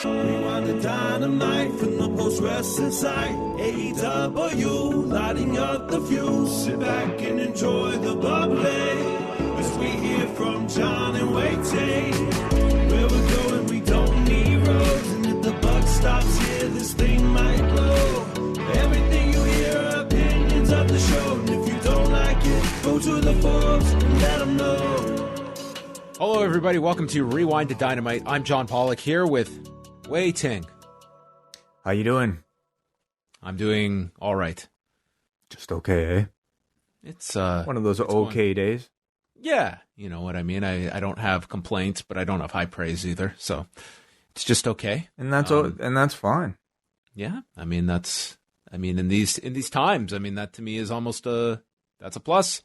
Rewind-A-Dynamite from the post-wrestling site. AEW, lighting up the fuse. Sit back and enjoy the bubbly as we hear from Jon and Wai Ting. Where we're going, we don't need roads. And if the buck stops here, this thing might blow. Everything you hear are opinions of the show. And if you don't like it, go to the forums and let them know. Hello, everybody. Welcome to Rewind-A-Dynamite. I'm John Pollock here with Wai Ting. How you doing? I'm doing all right. Just okay, eh? It's one of those okay days. Yeah, you know what I mean. I don't have complaints, but I don't have high praise either. So it's just okay, and that's fine. Yeah, I mean in these times, I mean that to me is almost that's a plus.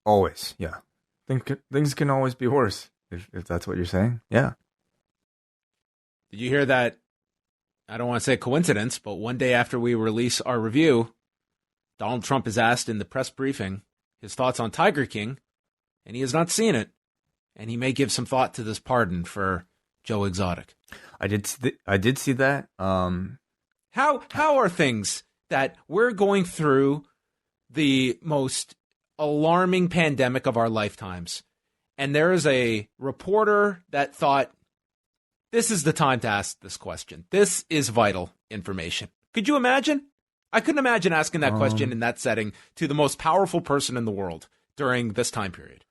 Always, yeah. Things can always be worse. If that's what you're saying, yeah. Did you hear that? I don't want to say coincidence, but one day after we release our review, Donald Trump is asked in the press briefing his thoughts on Tiger King, and he has not seen it, and he may give some thought to this pardon for Joe Exotic. I did see that. How are things that we're going through the most alarming pandemic of our lifetimes? And there is a reporter that thought, this is the time to ask this question. This is vital information. Could you imagine? I couldn't imagine asking that question in that setting to the most powerful person in the world during this time period.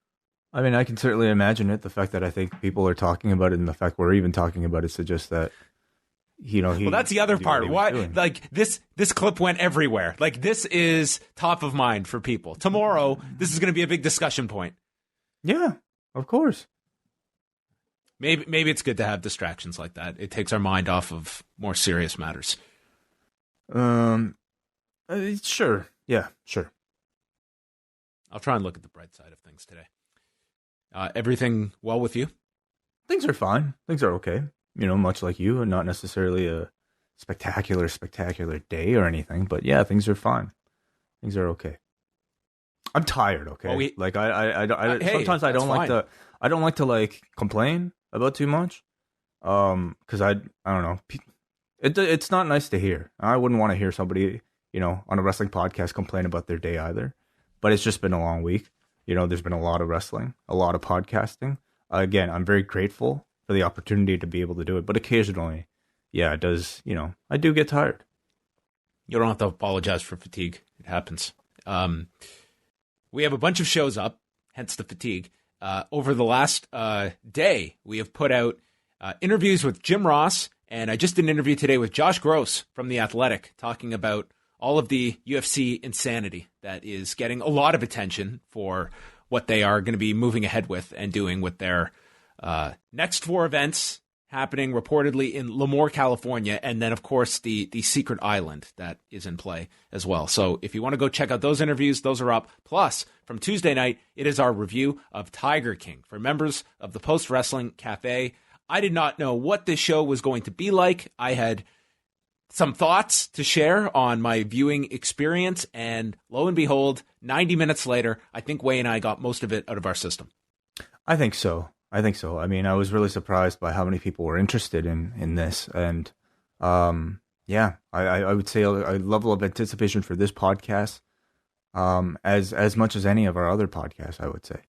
I mean, I can certainly imagine it. The fact that I think people are talking about it and the fact we're even talking about it suggests that, well, that's the other part. Why? Like this clip went everywhere. Like this is top of mind for people. Tomorrow, this is going to be a big discussion point. Yeah. Of course. Maybe it's good to have distractions like that. It takes our mind off of more serious matters. Sure. Yeah, sure. I'll try and look at the bright side of things today. Everything well with you? Things are fine. Things are okay. Much like you, and not necessarily a spectacular day or anything, but yeah, things are fine. Things are okay. I'm tired. Okay, well, sometimes I don't like to like complain about too much, because I don't know. It's not nice to hear. I wouldn't want to hear somebody on a wrestling podcast complain about their day either. But it's just been a long week. There's been a lot of wrestling, a lot of podcasting. Again, I'm very grateful for the opportunity to be able to do it. But occasionally, yeah, it does. I do get tired. You don't have to apologize for fatigue. It happens. We have a bunch of shows up, hence the fatigue. Over the last day, we have put out interviews with Jim Ross, and I just did an interview today with Josh Gross from The Athletic, talking about all of the UFC insanity that is getting a lot of attention for what they are going to be moving ahead with and doing with their next 4 events happening reportedly in Lemoore, California, and then, of course, the secret island that is in play as well. So if you want to go check out those interviews, those are up. Plus, from Tuesday night, it is our review of Tiger King for members of the Post Wrestling Cafe. I did not know what this show was going to be like. I had some thoughts to share on my viewing experience, and lo and behold, 90 minutes later, I think Wai and I got most of it out of our system. I think so. I mean, I was really surprised by how many people were interested in this. And yeah, I would say a level of anticipation for this podcast as much as any of our other podcasts, I would say.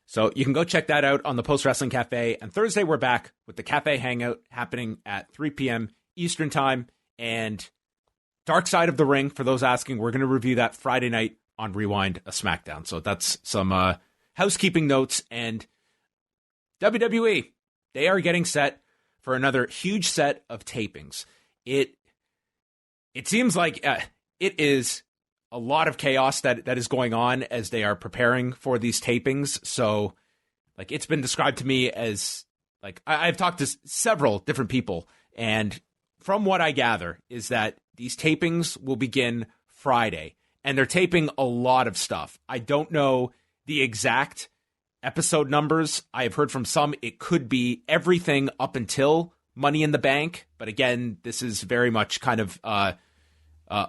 So you can go check that out on the Post Wrestling Cafe. And Thursday, we're back with the Cafe Hangout happening at 3 p.m. Eastern Time. And Dark Side of the Ring, for those asking, we're going to review that Friday night on Rewind-A SmackDown. So that's some housekeeping notes. And WWE, they are getting set for another huge set of tapings. It seems like it is a lot of chaos that is going on as they are preparing for these tapings. So, like, it's been described to me as, like, I've talked to several different people, and from what I gather is that these tapings will begin Friday, and they're taping a lot of stuff. I don't know the exact episode numbers. I have heard from some it could be everything up until Money in the Bank, but again, this is very much kind of a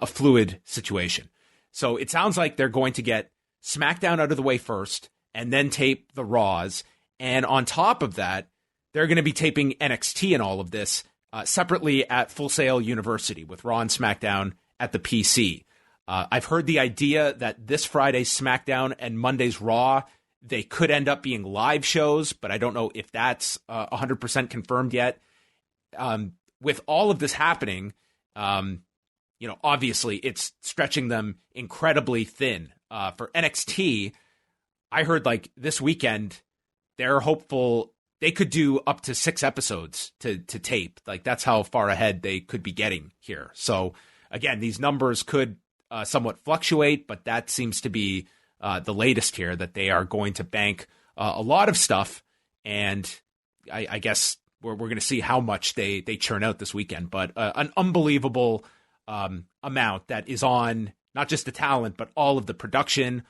fluid situation. So it sounds like they're going to get SmackDown out of the way first, and then tape the Raws, And on top of that, they're going to be taping NXT and all of this separately at Full Sail University with Raw and SmackDown at the PC. I've heard the idea that this Friday's SmackDown and Monday's Raw, they could end up being live shows, but I don't know if that's 100% confirmed yet. With all of this happening, obviously it's stretching them incredibly thin. For NXT, I heard like this weekend, they're hopeful they could do up to 6 episodes to tape. Like that's how far ahead they could be getting here. So again, these numbers could somewhat fluctuate, but that seems to be the latest here, that they are going to bank a lot of stuff. And I guess we're going to see how much they churn out this weekend. But an unbelievable amount that is on not just the talent, but all of the production,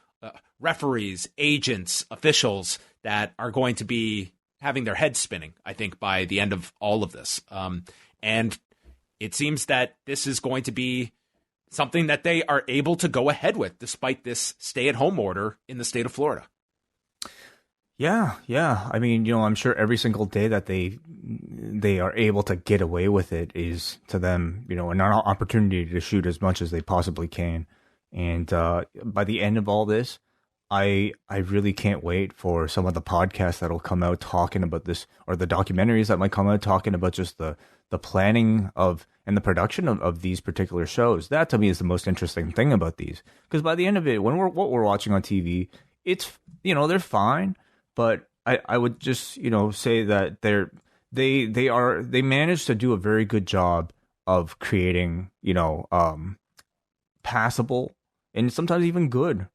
referees, agents, officials that are going to be having their heads spinning, I think, by the end of all of this. And it seems that this is going to be something that they are able to go ahead with despite this stay-at-home order in the state of Florida. Yeah. I mean, I'm sure every single day that they are able to get away with it is to them, an opportunity to shoot as much as they possibly can. And by the end of all this, I really can't wait for some of the podcasts that'll come out talking about this, or the documentaries that might come out talking about just the planning of and the production of these particular shows. That to me is the most interesting thing about these, because by the end of it, what we're watching on TV, it's they're fine, but I would just say that they managed to do a very good job of creating passable and sometimes even good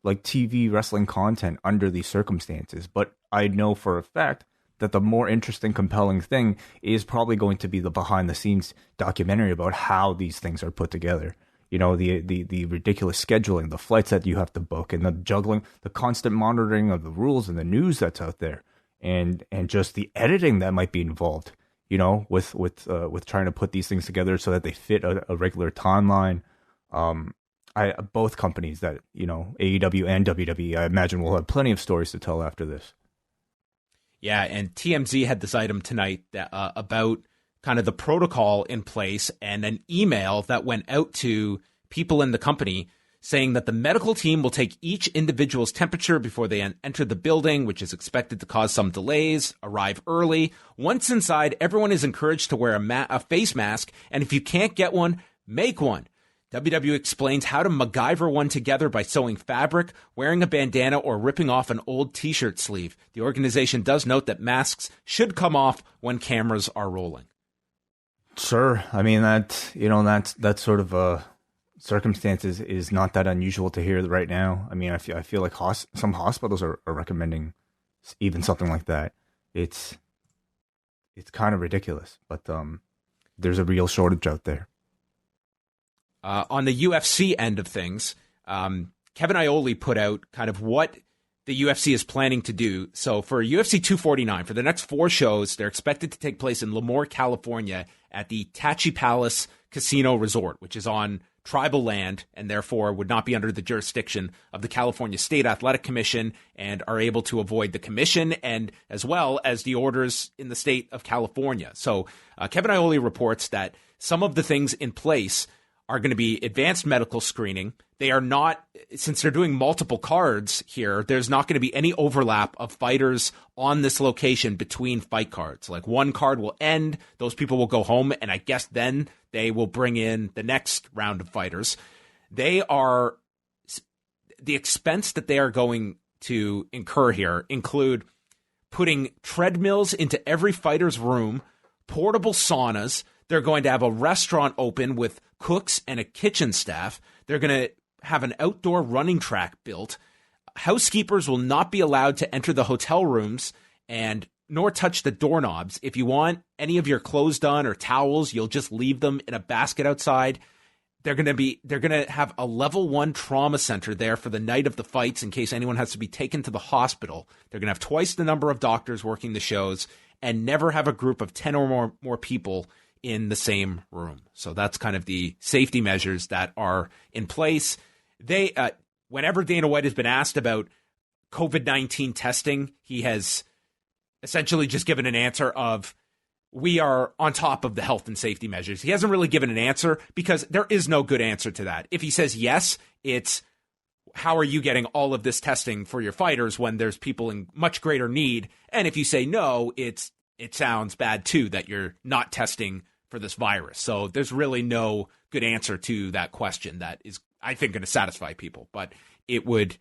like TV wrestling content under these circumstances. But I know for a fact that the more interesting, compelling thing is probably going to be the behind the scenes documentary about how these things are put together. The ridiculous scheduling, the flights that you have to book, and the juggling, the constant monitoring of the rules and the news that's out there, and just the editing that might be involved, with trying to put these things together so that they fit a regular timeline. Both companies that, AEW and WWE, I imagine will have plenty of stories to tell after this. Yeah, and TMZ had this item tonight that, about kind of the protocol in place, and an email that went out to people in the company saying that the medical team will take each individual's temperature before they enter the building, which is expected to cause some delays, arrive early. Once inside, everyone is encouraged to wear a face mask, and if you can't get one, make one. WWE explains how to MacGyver one together by sewing fabric, wearing a bandana, or ripping off an old t-shirt sleeve. The organization does note that masks should come off when cameras are rolling. Sure. I mean, that sort of circumstances is not that unusual to hear right now. I mean, I feel like some hospitals are recommending even something like that. It's kind of ridiculous, but there's a real shortage out there. On the UFC end of things, Kevin Iole put out kind of what the UFC is planning to do. So for UFC 249, for the next 4 shows, they're expected to take place in Lemoore, California at the Tachi Palace Casino Resort, which is on tribal land and therefore would not be under the jurisdiction of the California State Athletic Commission, and are able to avoid the commission and as well as the orders in the state of California. So Kevin Iole reports that some of the things in place are going to be advanced medical screening. They are not, since they're doing multiple cards here, there's not going to be any overlap of fighters on this location between fight cards. Like one card will end, those people will go home, and I guess then they will bring in the next round of fighters. The expense that they are going to incur here include putting treadmills into every fighter's room, portable saunas. They're going to have a restaurant open with cooks and a kitchen staff. They're going to have an outdoor running track built. Housekeepers will not be allowed to enter the hotel rooms and nor touch the doorknobs. If you want any of your clothes done or towels, you'll just leave them in a basket outside. They're going to have a level 1 trauma center there for the night of the fights in case anyone has to be taken to the hospital. They're going to have twice the number of doctors working the shows and never have a group of 10 or more people in the same room. So that's kind of the safety measures that are in place. They, whenever Dana White has been asked about COVID-19 testing, he has essentially just given an answer of, we are on top of the health and safety measures. He hasn't really given an answer because there is no good answer to that. If he says yes, it's, how are you getting all of this testing for your fighters when there's people in much greater need? And if you say no, it sounds bad too that you're not testing for this virus. So there's really no good answer to that question that is, I think, going to satisfy people. But it would,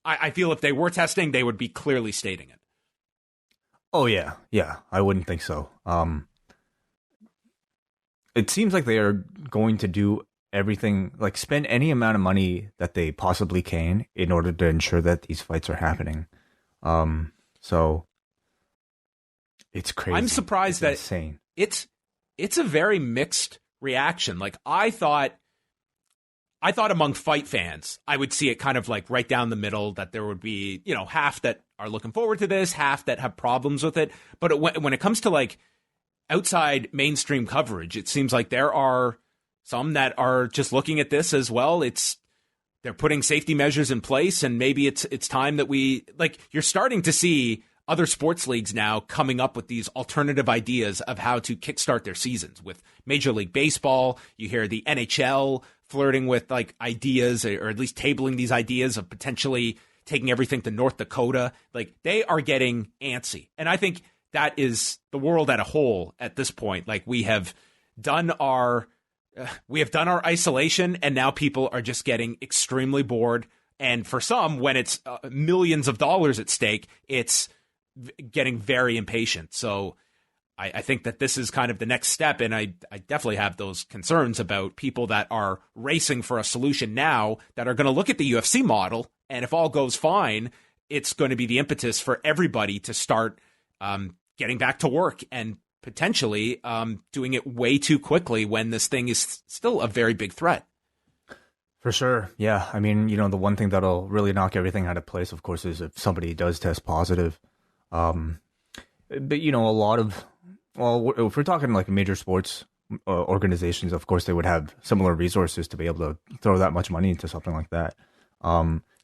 I feel if they were testing, they would be clearly stating it. Oh, yeah. Yeah, I wouldn't think so. It seems like they are going to do everything, like spend any amount of money that they possibly can in order to ensure that these fights are happening. So it's crazy. I'm surprised that insane. It's a very mixed reaction. Like, I thought among fight fans, I would see it kind of like right down the middle, that there would be, half that are looking forward to this, half that have problems with it. But when it comes to like outside mainstream coverage, it seems like there are some that are just looking at this as, well, they're putting safety measures in place, and maybe it's time that you're starting to see other sports leagues now coming up with these alternative ideas of how to kickstart their seasons. With Major League Baseball, you hear the NHL flirting with like ideas, or at least tabling these ideas of potentially taking everything to North Dakota. Like, they are getting antsy. And I think that is the world at a whole at this point. Like, we have done our isolation, and now people are just getting extremely bored. And for some, when it's millions of dollars at stake, it's getting very impatient. So I think that this is kind of the next step. And I definitely have those concerns about people that are racing for a solution now, that are going to look at the UFC model. And if all goes fine, it's going to be the impetus for everybody to start getting back to work, and potentially doing it way too quickly when this thing is still a very big threat. For sure. Yeah. I mean, the one thing that'll really knock everything out of place, of course, is if somebody does test positive. But, a lot of, if we're talking like major sports organizations, of course, they would have similar resources to be able to throw that much money into something like that.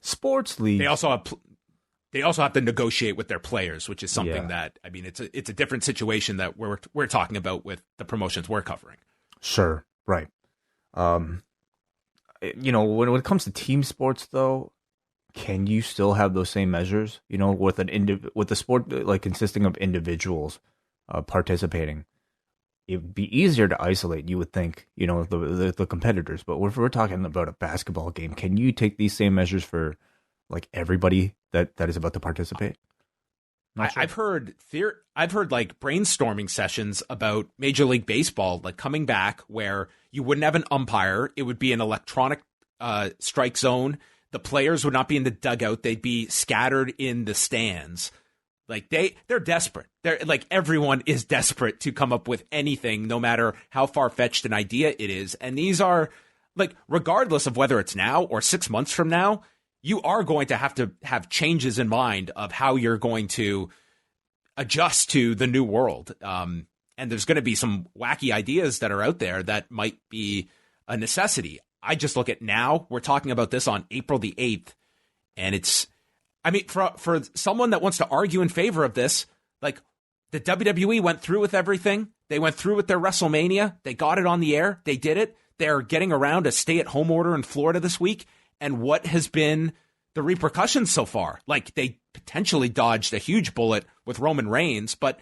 Sports leagues. They also have to negotiate with their players, which is something that, I mean, it's a different situation that we're talking about with the promotions we're covering. Sure. Right. When it comes to team sports, though, can you still have those same measures? With with a sport like consisting of individuals participating, it'd be easier to isolate. You would think, the competitors. But if we're talking about a basketball game, can you take these same measures for like everybody that is about to participate? Sure. I've heard like brainstorming sessions about Major League Baseball, like coming back, where you wouldn't have an umpire. It would be an electronic strike zone. The players would not be in the dugout. They'd be scattered in the stands. Like, they're desperate. They're like, everyone is desperate to come up with anything, no matter how far-fetched an idea it is. And these are like, regardless of whether it's now or 6 months from now, you are going to have changes in mind of how you're going to adjust to the new world. And there's going to be some wacky ideas that are out there that might be a necessity. I just look at now, we're talking about this on April the 8th. And it's, I mean, for someone that wants to argue in favor of this, like, the WWE went through with everything. They went through with their WrestleMania. They got it on the air. They did it. They're getting around a stay-at-home order in Florida this week. And what has been the repercussions so far? Like, they potentially dodged a huge bullet with Roman Reigns, but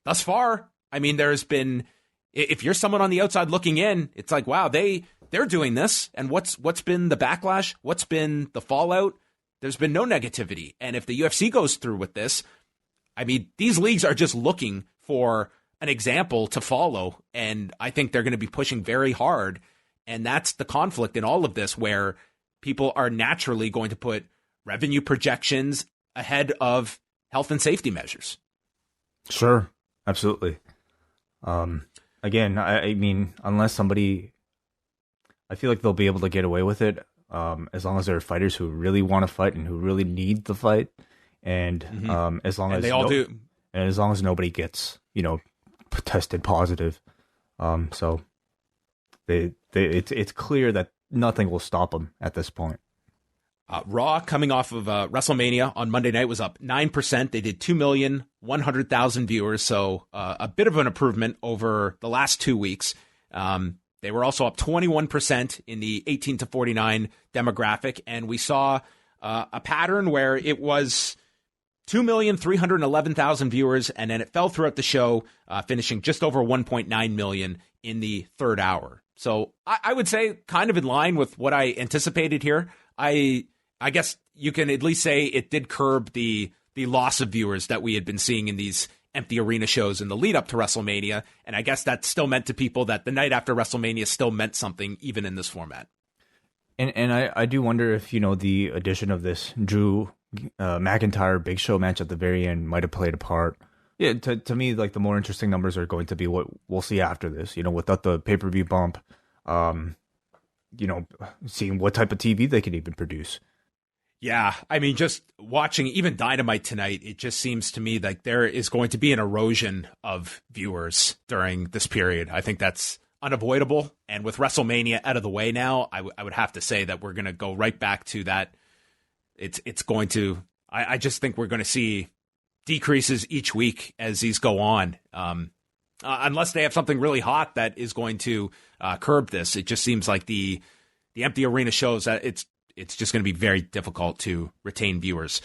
thus far, I mean, there's been, if you're someone on the outside looking in, it's like, wow, they're doing this. And what's been the backlash? What's been the fallout? There's been no negativity. And if the UFC goes through with this, I mean, these leagues are just looking for an example to follow. And I think they're going to be pushing very hard. And that's the conflict in all of this, where people are naturally going to put revenue projections ahead of health and safety measures. Sure. Absolutely. Again, I mean, unless somebody, I feel like they'll be able to get away with it as long as there are fighters who really want to fight and who really need the fight. And as long as they all do. And as long as nobody gets, tested positive. So it's clear that nothing will stop them at this point. Raw, coming off of WrestleMania on Monday night, was up 9%. They did 2,100,000 viewers, so a bit of an improvement over the last 2 weeks. They were also up 21% in the 18 to 49 demographic, and we saw a pattern where it was 2,311,000 viewers, and then it fell throughout the show, finishing just over 1.9 million in the third hour. So I would say kind of in line with what I anticipated here. I guess you can at least say it did curb the loss of viewers that we had been seeing in these empty arena shows in the lead up to WrestleMania. And I guess that still meant to people that the night after WrestleMania still meant something, even in this format. And I do wonder if, the addition of this Drew McIntyre Big Show match at the very end might have played a part. Yeah, to me, like, the more interesting numbers are going to be what we'll see after this, without the pay-per-view bump, seeing what type of TV they can even produce. Yeah, I mean, just watching even Dynamite tonight, it just seems to me like there is going to be an erosion of viewers during this period. I think that's unavoidable. And with WrestleMania out of the way now, I would have to say that we're going to go right back to that. It's going to, I just think we're going to see decreases each week as these go on. Unless they have something really hot that is going to curb this. It just seems like the empty arena shows that it's just going to be very difficult to retain viewers.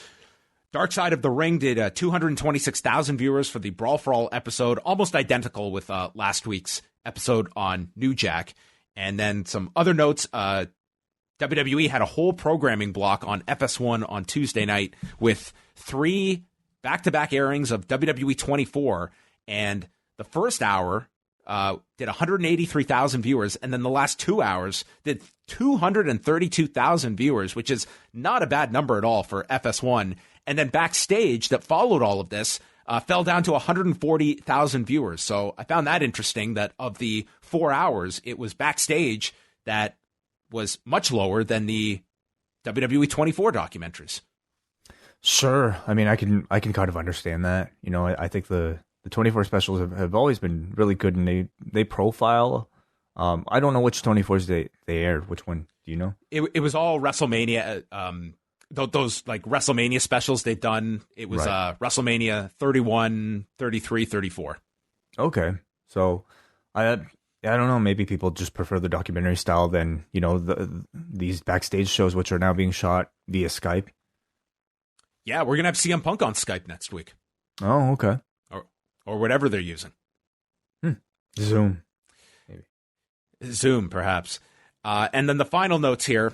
Dark Side of the Ring did 226,000 viewers for the Brawl for All episode, almost identical with last week's episode on New Jack. And then some other notes, WWE had a whole programming block on FS1 on Tuesday night with 3 back-to-back airings of WWE 24, and the first hour did 183,000 viewers, and then the last 2 hours did 232,000 viewers, which is not a bad number at all for FS1. And then Backstage, that followed all of this, fell down to 140,000 viewers. So I found that interesting that of the 4 hours, it was Backstage that was much lower than the WWE 24 documentaries. Sure. I mean, I can kind of understand that. I think the 24 specials have always been really good, and they profile. I don't know which 24s they aired. Which one do you know? It was all WrestleMania. Those like WrestleMania specials they've done. It was right. WrestleMania 31, 33, 34. Okay, so I don't know. Maybe people just prefer the documentary style than these backstage shows, which are now being shot via Skype. Yeah, we're gonna have CM Punk on Skype next week. Oh, okay. Or whatever they're using. Zoom. Maybe. Zoom, perhaps. And then the final notes here.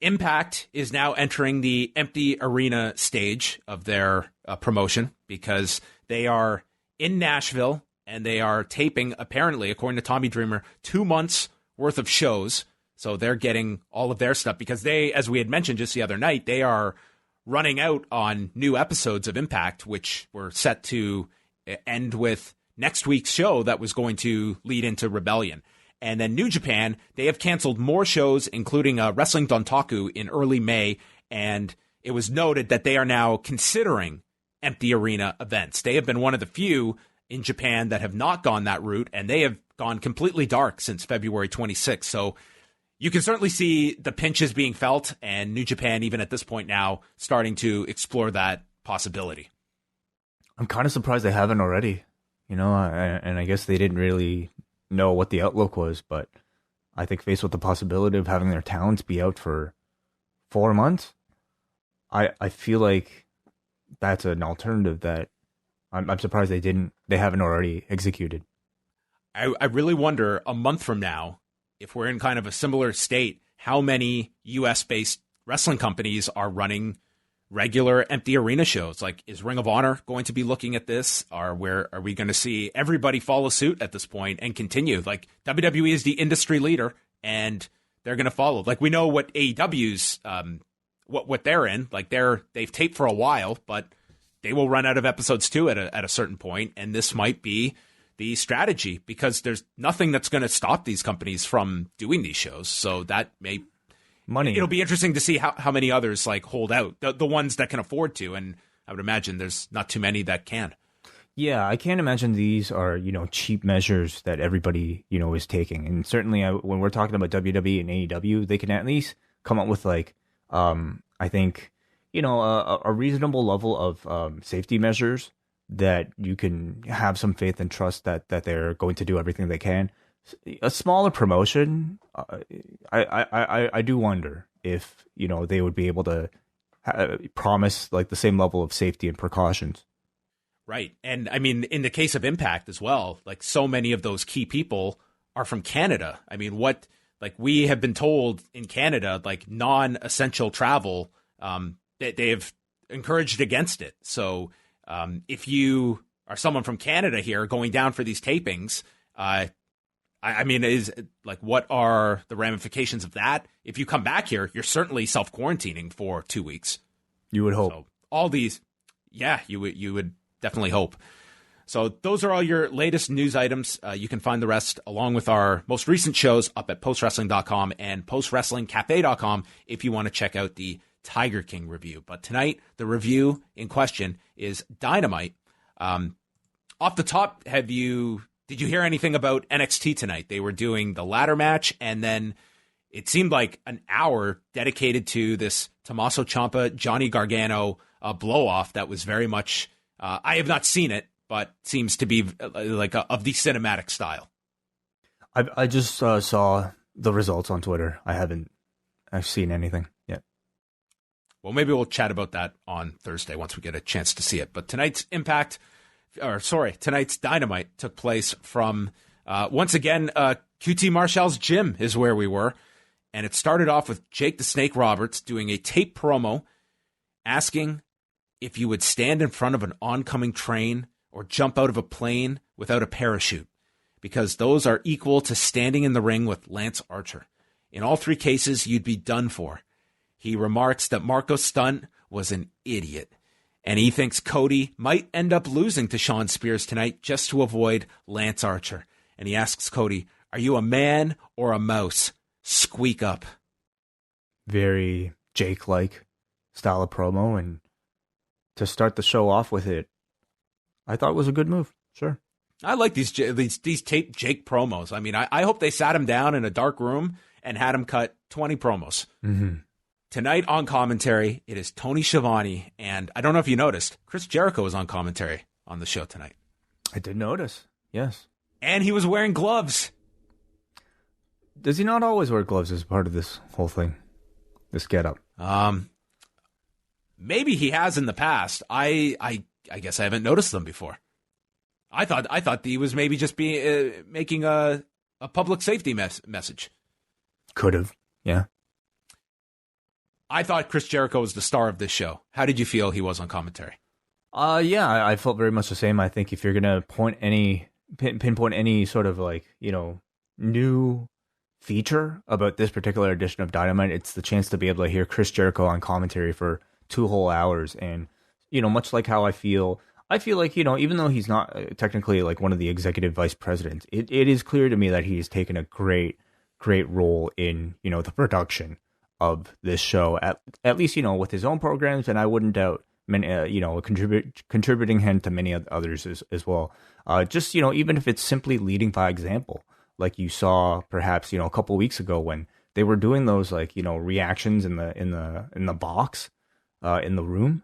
Impact is now entering the empty arena stage of their promotion because they are in Nashville and they are taping, apparently, according to Tommy Dreamer, 2 months worth of shows. So they're getting all of their stuff because they, as we had mentioned just the other night, they are running out on new episodes of Impact, which were set to end with next week's show that was going to lead into Rebellion. And then New Japan, they have canceled more shows, including Wrestling Dontaku in early May, and it was noted that they are now considering empty arena events. They have been one of the few in Japan that have not gone that route, and they have gone completely dark since February 26th. So you can certainly see the pinches being felt, and New Japan, even at this point now, starting to explore that possibility. I'm kind of surprised they haven't already, and I guess they didn't really know what the outlook was, but I think faced with the possibility of having their talents be out for 4 months, I feel like that's an alternative that I'm surprised they haven't already executed. I really wonder a month from now, if we're in kind of a similar state, how many US-based wrestling companies are running regular empty arena shows? Like, is Ring of Honor going to be looking at this? Or where are we going to see everybody follow suit at this point and continue? Like, WWE is the industry leader, and they're going to follow. Like, we know what AEW's what they're in. Like, they've taped for a while, but they will run out of episodes too at a certain point, and this might be the strategy because there's nothing that's going to stop these companies from doing these shows. So that may money. It'll be interesting to see how many others like hold out, the ones that can afford to, and I would imagine there's not too many that can. Yeah, I can't imagine these are cheap measures that everybody is taking, and certainly when we're talking about WWE and AEW, they can at least come up with like I think, a reasonable level of safety measures that you can have some faith and trust that they're going to do everything they can. A smaller promotion, I do wonder if, they would be able to promise like the same level of safety and precautions. Right. And I mean, in the case of Impact as well, like so many of those key people are from Canada. I mean, we have been told in Canada, like non-essential travel, they've encouraged against it. So if you are someone from Canada here going down for these tapings, I mean, is like, what are the ramifications of that? If you come back here, you're certainly self-quarantining for 2 weeks. You would hope. So all these, yeah, you would definitely hope. So those are all your latest news items. You can find the rest along with our most recent shows up at postwrestling.com and postwrestlingcafe.com if you want to check out the Tiger King review. But tonight, the review in question is Dynamite. Off the top, did you hear anything about NXT tonight? They were doing the ladder match, and then it seemed like an hour dedicated to this Tommaso Ciampa, Johnny Gargano blow-off that was very much, I have not seen it, but seems to be of the cinematic style. I just saw the results on Twitter. I've seen anything yet. Well, maybe we'll chat about that on Thursday once we get a chance to see it. But tonight's Dynamite took place from, once again, QT Marshall's gym is where we were. And it started off with Jake the Snake Roberts doing a tape promo asking if you would stand in front of an oncoming train or jump out of a plane without a parachute, because those are equal to standing in the ring with Lance Archer. In all three cases, you'd be done for. He remarks that Marco Stunt was an idiot, and he thinks Cody might end up losing to Shawn Spears tonight just to avoid Lance Archer. And he asks Cody, "Are you a man or a mouse? Squeak up." Very Jake-like style of promo, and to start the show off with it, I thought it was a good move. Sure. I like these tape Jake promos. I mean, I hope they sat him down in a dark room and had him cut 20 promos. Mm-hmm. Tonight on commentary, it is Tony Schiavone, and I don't know if you noticed, Chris Jericho was on commentary on the show tonight. I did notice, yes. And he was wearing gloves. Does he not always wear gloves as part of this whole thing, this getup? Maybe he has in the past. I guess I haven't noticed them before. I thought he was maybe just making a public safety message. Could have, yeah. I thought Chris Jericho was the star of this show. How did you feel he was on commentary? Yeah, I felt very much the same. I think if you're gonna pinpoint any sort of new feature about this particular edition of Dynamite, it's the chance to be able to hear Chris Jericho on commentary for 2 whole hours. And much like how I feel like even though he's not technically like one of the executive vice presidents, it is clear to me that he's taken a great role in the production of this show, at least with his own programs, and I wouldn't doubt many contributing him to many others as well. Just even if it's simply leading by example, like you saw perhaps a couple weeks ago when they were doing those reactions in the box in the room.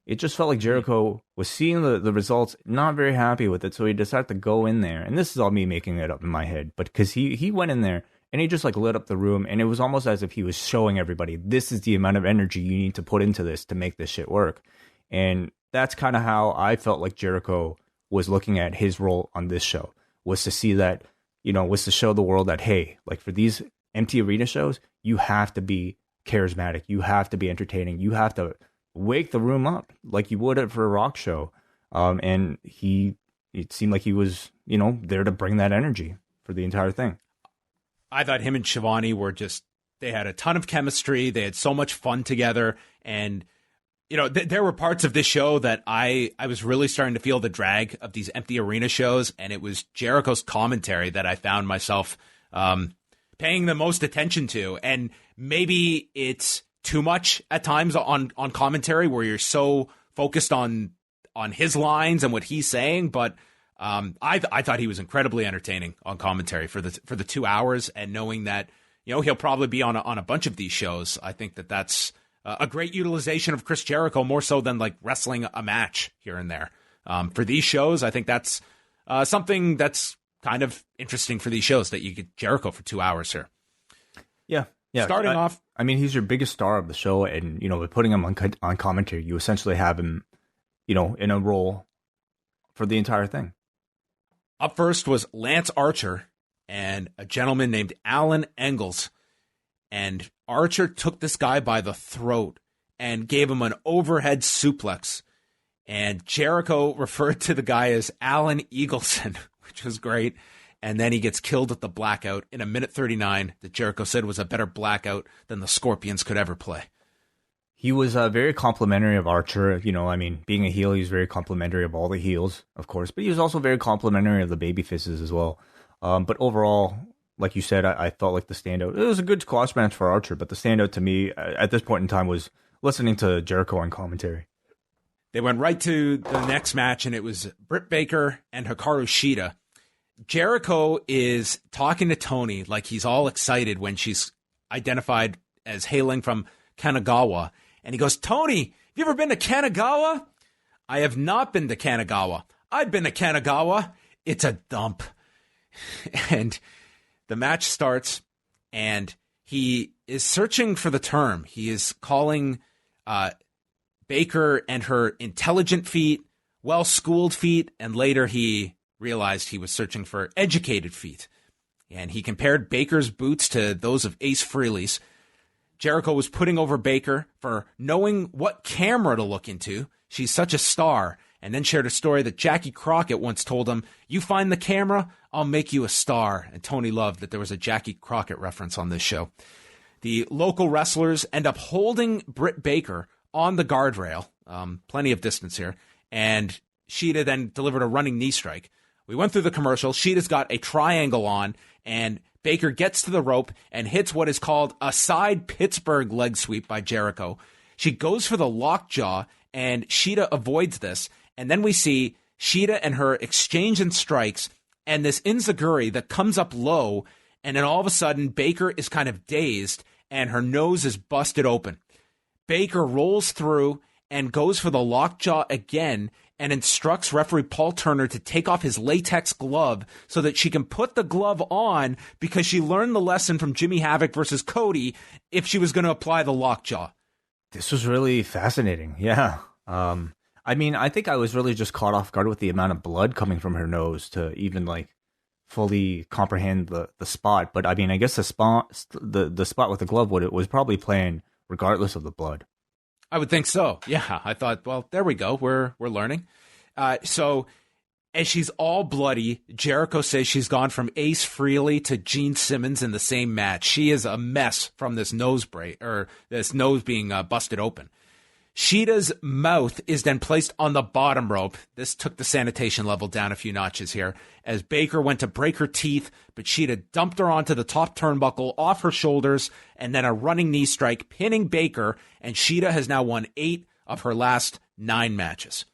It just felt like Jericho was seeing the results, not very happy with it, so he decided to go in there. And this is all me making it up in my head, but because he went in there and he just lit up the room, and it was almost as if he was showing everybody, this is the amount of energy you need to put into this to make this shit work. And that's kind of how I felt like Jericho was looking at his role on this show, was to see that, was to show the world that, hey, for these empty arena shows, you have to be charismatic, you have to be entertaining, you have to wake the room up like you would for a rock show. And it seemed like he was, there to bring that energy for the entire thing. I thought him and Schiavone they had a ton of chemistry. They had so much fun together. And, there were parts of this show that I was really starting to feel the drag of these empty arena shows. And it was Jericho's commentary that I found myself paying the most attention to. And maybe it's too much at times on commentary where you're so focused on his lines and what he's saying. But I thought he was incredibly entertaining on commentary for the 2 hours, and knowing that he'll probably be on a bunch of these shows. I think that's a great utilization of Chris Jericho, more so than like wrestling a match here and there. For these shows, I think that's something that's kind of interesting for these shows, that you get Jericho for 2 hours here. Yeah. Starting off, I mean, he's your biggest star of the show, and by putting him on commentary, you essentially have him, in a role for the entire thing. Up first was Lance Archer and a gentleman named Alan Engels. And Archer took this guy by the throat and gave him an overhead suplex. And Jericho referred to the guy as Alan Eagleson, which was great. And then he gets killed at the blackout in a minute 39 that Jericho said was a better blackout than the Scorpions could ever play. He was very complimentary of Archer. Being a heel, he was very complimentary of all the heels, of course. But he was also very complimentary of the babyfaces as well. But overall, like you said, I felt like the standout. It was a good squash match for Archer, but the standout to me at this point in time was listening to Jericho on commentary. They went right to the next match, and it was Britt Baker and Hikaru Shida. Jericho is talking to Tony like he's all excited when she's identified as hailing from Kanagawa. And he goes, Tony, have you ever been to Kanagawa? I have not been to Kanagawa. I've been to Kanagawa. It's a dump. And the match starts, and he is searching for the term. He is calling Baker and her intelligent feet, well-schooled feet, and later he realized he was searching for educated feet. And he compared Baker's boots to those of Ace Frehley's. Jericho was putting over Baker for knowing what camera to look into. She's such a star. And then shared a story that Jackie Crockett once told him, you find the camera, I'll make you a star. And Tony loved that there was a Jackie Crockett reference on this show. The local wrestlers end up holding Britt Baker on the guardrail, plenty of distance here, and Shida then delivered a running knee strike. We went through the commercial. Shida's got a triangle on, and Baker gets to the rope and hits what is called a side Pittsburgh leg sweep by Jericho. She goes for the lockjaw, and Shida avoids this. And then we see Shida and her exchange in strikes, and this enziguri that comes up low, and then all of a sudden Baker is kind of dazed, and her nose is busted open. Baker rolls through and goes for the lockjaw again, and instructs referee Paul Turner to take off his latex glove so that she can put the glove on, because she learned the lesson from Jimmy Havoc versus Cody if she was going to apply the lockjaw. This was really fascinating. Yeah. I think I was really just caught off guard with the amount of blood coming from her nose to even fully comprehend the spot. But I guess the spot with the glove was probably playing regardless of the blood. I would think so. Yeah, I thought, well, there we go. We're learning. So as she's all bloody, Jericho says she's gone from Ace Frehley to Gene Simmons in the same match. She is a mess from this nose break, or this nose being busted open. Shida's mouth is then placed on the bottom rope. This took the sanitation level down a few notches here, as Baker went to break her teeth, but Shida dumped her onto the top turnbuckle off her shoulders, and then a running knee strike, pinning Baker, and Shida has now won 8 of her last 9 matches.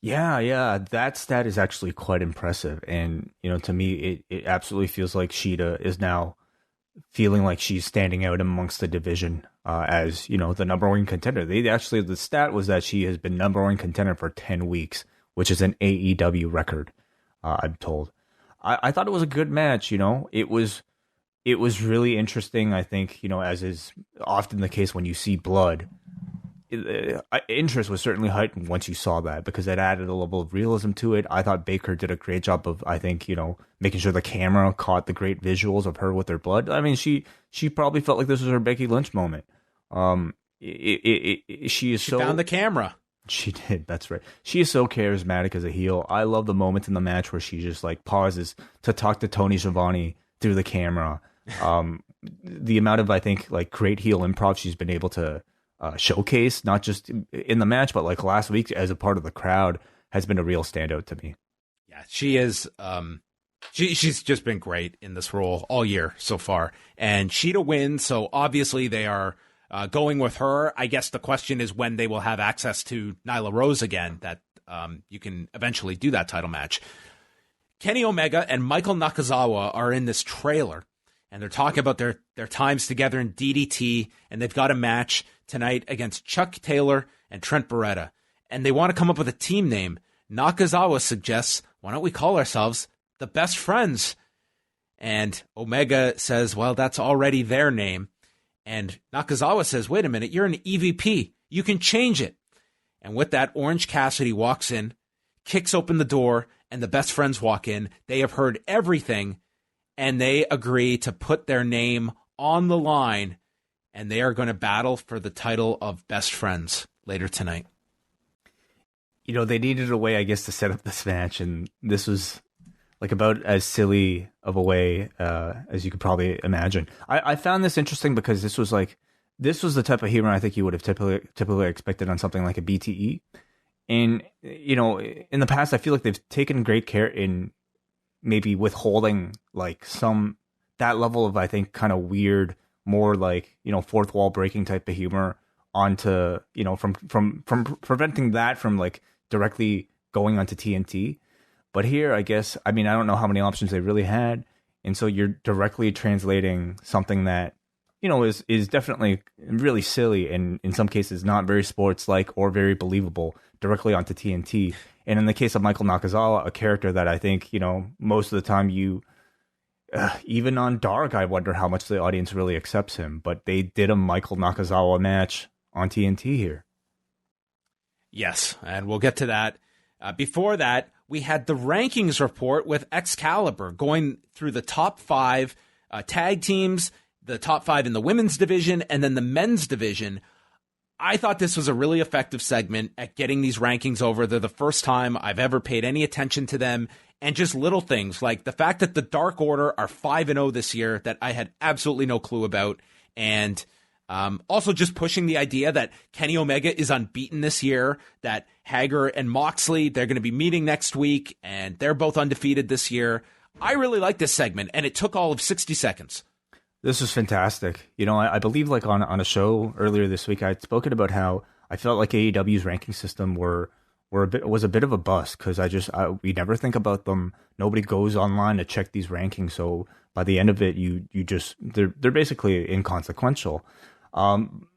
Yeah, that stat is actually quite impressive, and to me, it absolutely feels like Shida is now feeling like she's standing out amongst the division as, the number one contender. The stat was that she has been number one contender for 10 weeks, which is an AEW record, I'm told. I thought it was a good match, It was really interesting, I think, as is often the case when you see blood. Interest was certainly heightened once you saw that, because it added a level of realism to it. I thought Baker did a great job of, I think, making sure the camera caught the great visuals of her with her blood. She probably felt like this was her Becky Lynch moment. She found the camera. She did. That's right. She is so charismatic as a heel. I love the moments in the match where she just pauses to talk to Tony Schiavone through the camera. The amount of, I think, great heel improv she's been able to showcase, not just in the match, but last week as a part of the crowd, has been a real standout to me. Yeah, she is. She's just been great in this role all year so far. And Shida wins, so obviously they are going with her. I guess the question is when they will have access to Nyla Rose again, that you can eventually do that title match. Kenny Omega and Michael Nakazawa are in this trailer, and they're talking about their times together in DDT, and they've got a match tonight against Chuck Taylor and Trent Beretta. And they want to come up with a team name. Nakazawa suggests, why don't we call ourselves the Best Friends? And Omega says, well, that's already their name. And Nakazawa says, wait a minute, you're an EVP. You can change it. And with that, Orange Cassidy walks in, kicks open the door, and the Best Friends walk in. They have heard everything, and they agree to put their name on the line, and they are going to battle for the title of Best Friends later tonight. You know, they needed a way, I guess, to set up this match, and this was like about as silly of a way as you could probably imagine. I found this interesting because this was the type of humor I think you would have typically expected on something like a BTE. And, you know, in the past, I feel like they've taken great care in maybe withholding like that level of, I think, kind of weird, more like, you know, fourth wall breaking type of humor onto, you know, from preventing that from like directly going onto TNT. But here, I guess, I mean, I don't know how many options they really had. And so you're directly translating something that, you know, is definitely really silly and in some cases not very sports-like or very believable directly onto TNT. And in the case of Michael Nakazawa, a character that I think, you know, most of the time even on Dark, I wonder how much the audience really accepts him. But they did a Michael Nakazawa match on TNT here. Yes, and we'll get to that. Before that, we had the rankings report with Excalibur going through the top 5 tag teams, the top 5 in the women's division, and then the men's division. I thought this was a really effective segment at getting these rankings over. They're the first time I've ever paid any attention to them. And just little things like the fact that the Dark Order are 5-0 this year that I had absolutely no clue about. And also just pushing the idea that Kenny Omega is unbeaten this year, that Hager and Moxley, they're going to be meeting next week, and they're both undefeated this year. I really like this segment, and it took all of 60 seconds. This was fantastic. You know, I believe like on a show earlier this week, I had spoken about how I felt like AEW's ranking system was a bit of a bust because we never think about them. Nobody goes online to check these rankings. So by the end of it, they're basically inconsequential. And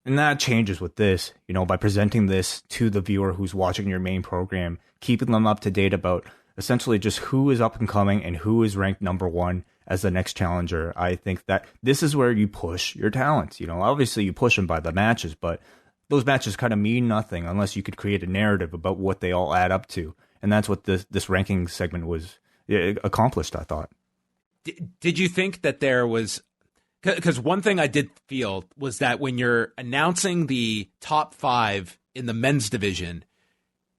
that changes with this, you know, by presenting this to the viewer who's watching your main program, keeping them up to date about essentially just who is up and coming and who is ranked number 1 as the next challenger. I think that this is where you push your talents. You know, obviously you push them by the matches, but those matches kind of mean nothing unless you could create a narrative about what they all add up to. And that's what this ranking segment was accomplished, I thought. Did you think that there was... Because one thing I did feel was that when you're announcing the top 5 in the men's division,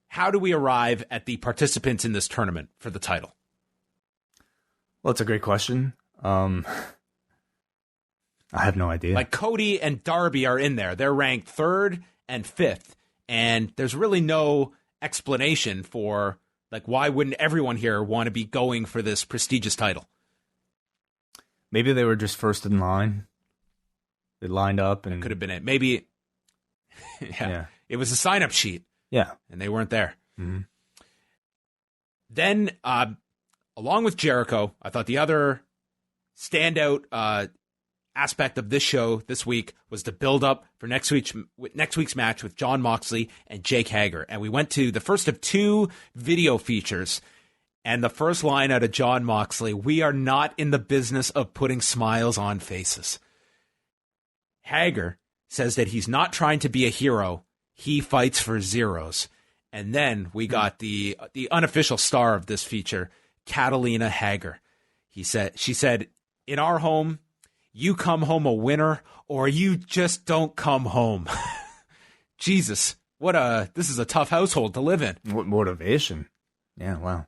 how do we arrive at the participants in this tournament for the title? Well, it's a great question. I have no idea. Like Cody and Darby are in there. They're ranked 3rd and 5th. And there's really no explanation for, like, why wouldn't everyone here want to be going for this prestigious title? Maybe they were just first in line. They lined up. And it could have been it. Maybe, yeah. It was a sign-up sheet. Yeah. And they weren't there. Mm-hmm. Then, along with Jericho, I thought the other standout aspect of this show this week was the build-up for next week's match with Jon Moxley and Jake Hager. And we went to the first of 2 video features. And the first line out of Jon Moxley, "We are not in the business of putting smiles on faces." Hager says that he's not trying to be a hero. He fights for zeros. And then we got the unofficial star of this feature, Catalina Hager. She said, "In our home, you come home a winner or you just don't come home." Jesus, this is a tough household to live in. What motivation. Yeah, wow.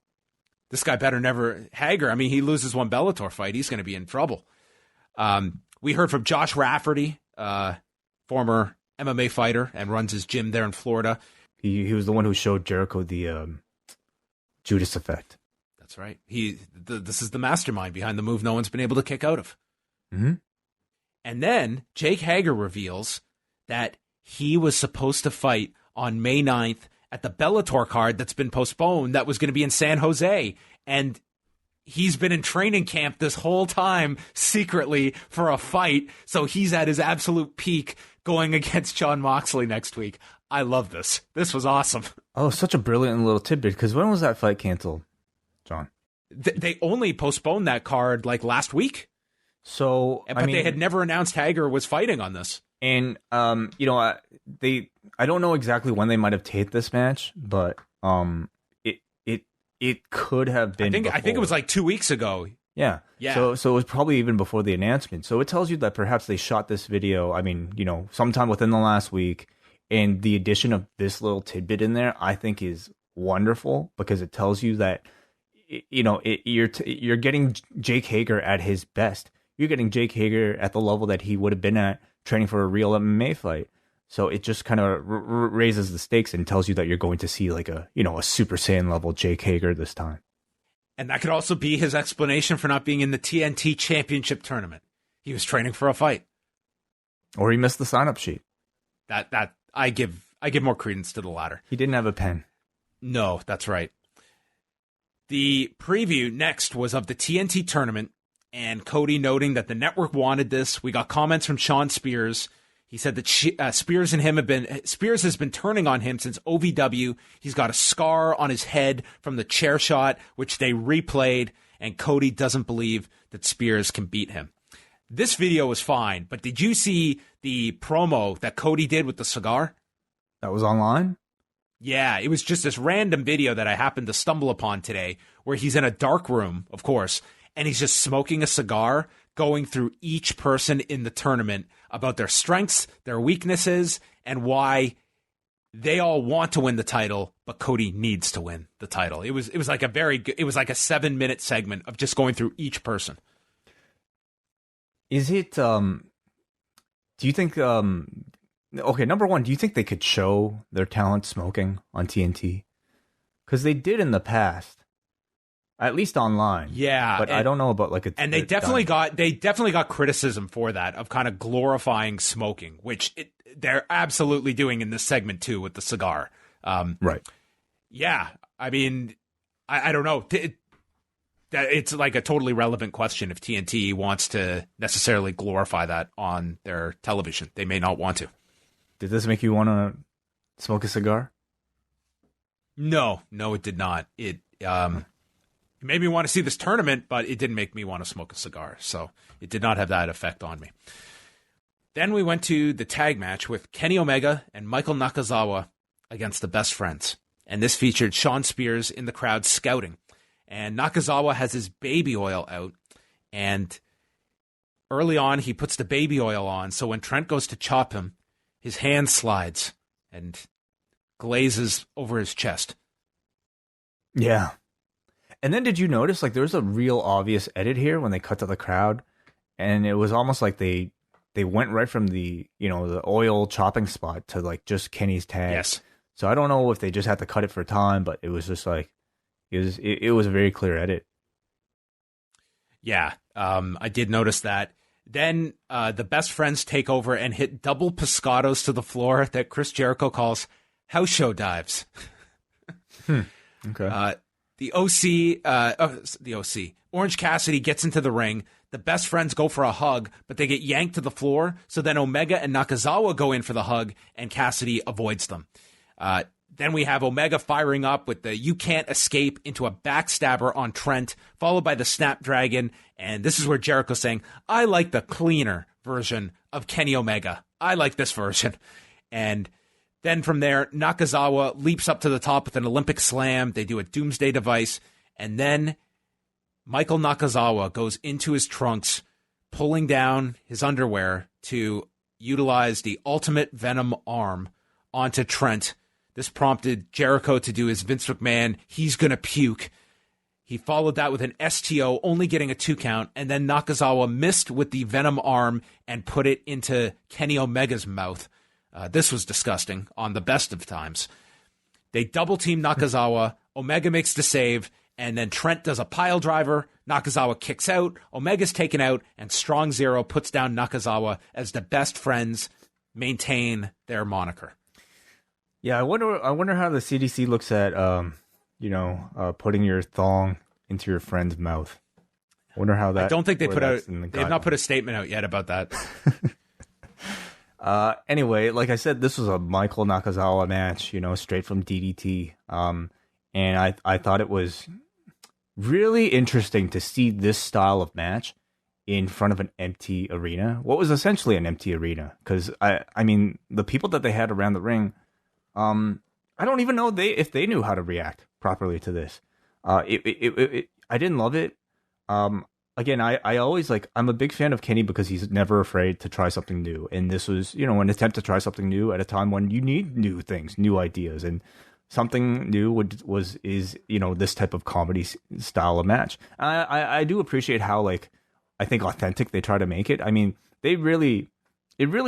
This guy better never... Hager, I mean, he loses one Bellator fight, he's going to be in trouble. We heard from Josh Rafferty, former MMA fighter, and runs his gym there in Florida. He was the one who showed Jericho the Judas effect. That's right. This is the mastermind behind the move no one's been able to kick out of. Mm-hmm. And then Jake Hager reveals that he was supposed to fight on May 9th at the Bellator card that's been postponed that was going to be in San Jose. And he's been in training camp this whole time secretly for a fight. So he's at his absolute peak going against Jon Moxley next week. I love this. This was awesome. Oh, such a brilliant little tidbit. Because when was that fight canceled, John? They only postponed that card like last week. So, but they had never announced Hager was fighting on this. And I don't know exactly when they might have taped this match, but it could have been. I think it was like 2 weeks ago. Yeah. So it was probably even before the announcement. So it tells you that perhaps they shot this video, sometime within the last week. And the addition of this little tidbit in there, I think, is wonderful because it tells you that, you're getting Jake Hager at his best. You're getting Jake Hager at the level that he would have been at training for a real MMA fight. So it just kind of raises the stakes and tells you that you're going to see like a Super Saiyan level Jake Hager this time. And that could also be his explanation for not being in the TNT Championship Tournament. He was training for a fight. Or he missed the sign-up sheet. That I give more credence to the latter. He didn't have a pen. No, that's right. The preview next was of the TNT Tournament, and Cody noting that the network wanted this. We got comments from Shawn Spears. He said that Spears has been turning on him since OVW. He's got a scar on his head from the chair shot, which they replayed, and Cody doesn't believe that Spears can beat him. This video was fine, but did you see the promo that Cody did with the cigar? That was online? Yeah, it was just this random video that I happened to stumble upon today where he's in a dark room, of course, and he's just smoking a cigar, going through each person in the tournament about their strengths, their weaknesses, and why they all want to win the title, but Cody needs to win the title. It was like a 7-minute segment of just going through each person. Is it, do you think, okay, number one, do you think they could show their talent smoking on TNT? Because they did in the past. At least online. Yeah. But I don't know about like a... And they definitely got criticism for that, of kind of glorifying smoking, which they're absolutely doing in this segment too with the cigar. Right. Yeah. I mean, I don't know. It's like a totally relevant question if TNT wants to necessarily glorify that on their television. They may not want to. Did this make you want to smoke a cigar? No, it did not. It made me want to see this tournament, but it didn't make me want to smoke a cigar. So it did not have that effect on me. Then we went to the tag match with Kenny Omega and Michael Nakazawa against the Best Friends. And this featured Shawn Spears in the crowd scouting. And Nakazawa has his baby oil out. And early on, he puts the baby oil on. So when Trent goes to chop him, his hand slides and glazes over his chest. Yeah. And then did you notice, like, there was a real obvious edit here when they cut to the crowd, and it was almost like they went right from the oil chopping spot to like just Kenny's tag. Yes. So I don't know if they just had to cut it for time, but it was just like it was a very clear edit. Yeah, I did notice that. Then the Best Friends take over and hit double pescados to the floor that Chris Jericho calls house show dives. Okay. The OC, Orange Cassidy gets into the ring. The Best Friends go for a hug, but they get yanked to the floor. So then Omega and Nakazawa go in for the hug, and Cassidy avoids them. Then we have Omega firing up with the "You Can't Escape" into a backstabber on Trent, followed by the Snapdragon. And this is where Jericho's saying, I like the cleaner version of Kenny Omega. I like this version. And then from there, Nakazawa leaps up to the top with an Olympic slam. They do a doomsday device. And then Michael Nakazawa goes into his trunks, pulling down his underwear to utilize the ultimate Venom arm onto Trent. This prompted Jericho to do his Vince McMahon, he's going to puke. He followed that with an STO, only getting a 2 count. And then Nakazawa missed with the Venom arm and put it into Kenny Omega's mouth. This was disgusting on the best of times. They double team Nakazawa. Omega makes the save. And then Trent does a pile driver. Nakazawa kicks out. Omega's taken out. And Strong Zero puts down Nakazawa as the Best Friends maintain their moniker. Yeah, I wonder how the CDC looks at, putting your thong into your friend's mouth. I wonder how that... I don't think they have not put a statement out yet about that. Anyway, like I said, this was a Michael Nakazawa match, straight from DDT. And I thought it was really interesting to see this style of match in front of an empty arena. What was essentially an empty arena. Because, I mean, the people that they had around the ring, I don't even know if they knew how to react properly to this. I didn't love it. Again, I always I'm a big fan of Kenny because he's never afraid to try something new. And this was, an attempt to try something new at a time when you need new things, new ideas. And something new is this type of comedy style of match. I do appreciate how, I think authentic they try to make it. I mean, it really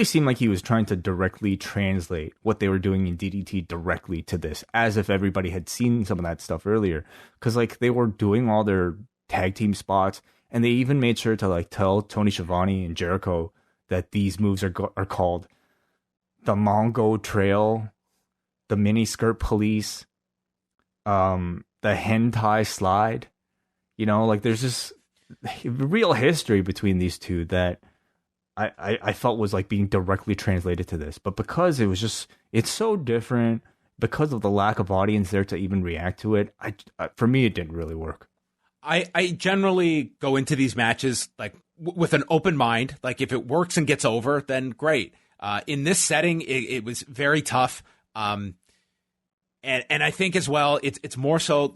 seemed like he was trying to directly translate what they were doing in DDT directly to this, as if everybody had seen some of that stuff earlier. Because, they were doing all their tag team spots, and they even made sure to tell Tony Schiavone and Jericho that these moves are called the Mongo Trail, the Mini Skirt Police, the Hentai Slide. There's this real history between these two that I felt was being directly translated to this. But because it's so different, because of the lack of audience there to even react to it, for me, it didn't really work. I generally go into these matches with an open mind. If it works and gets over, then great. In this setting, it was very tough. And I think as well, it's more so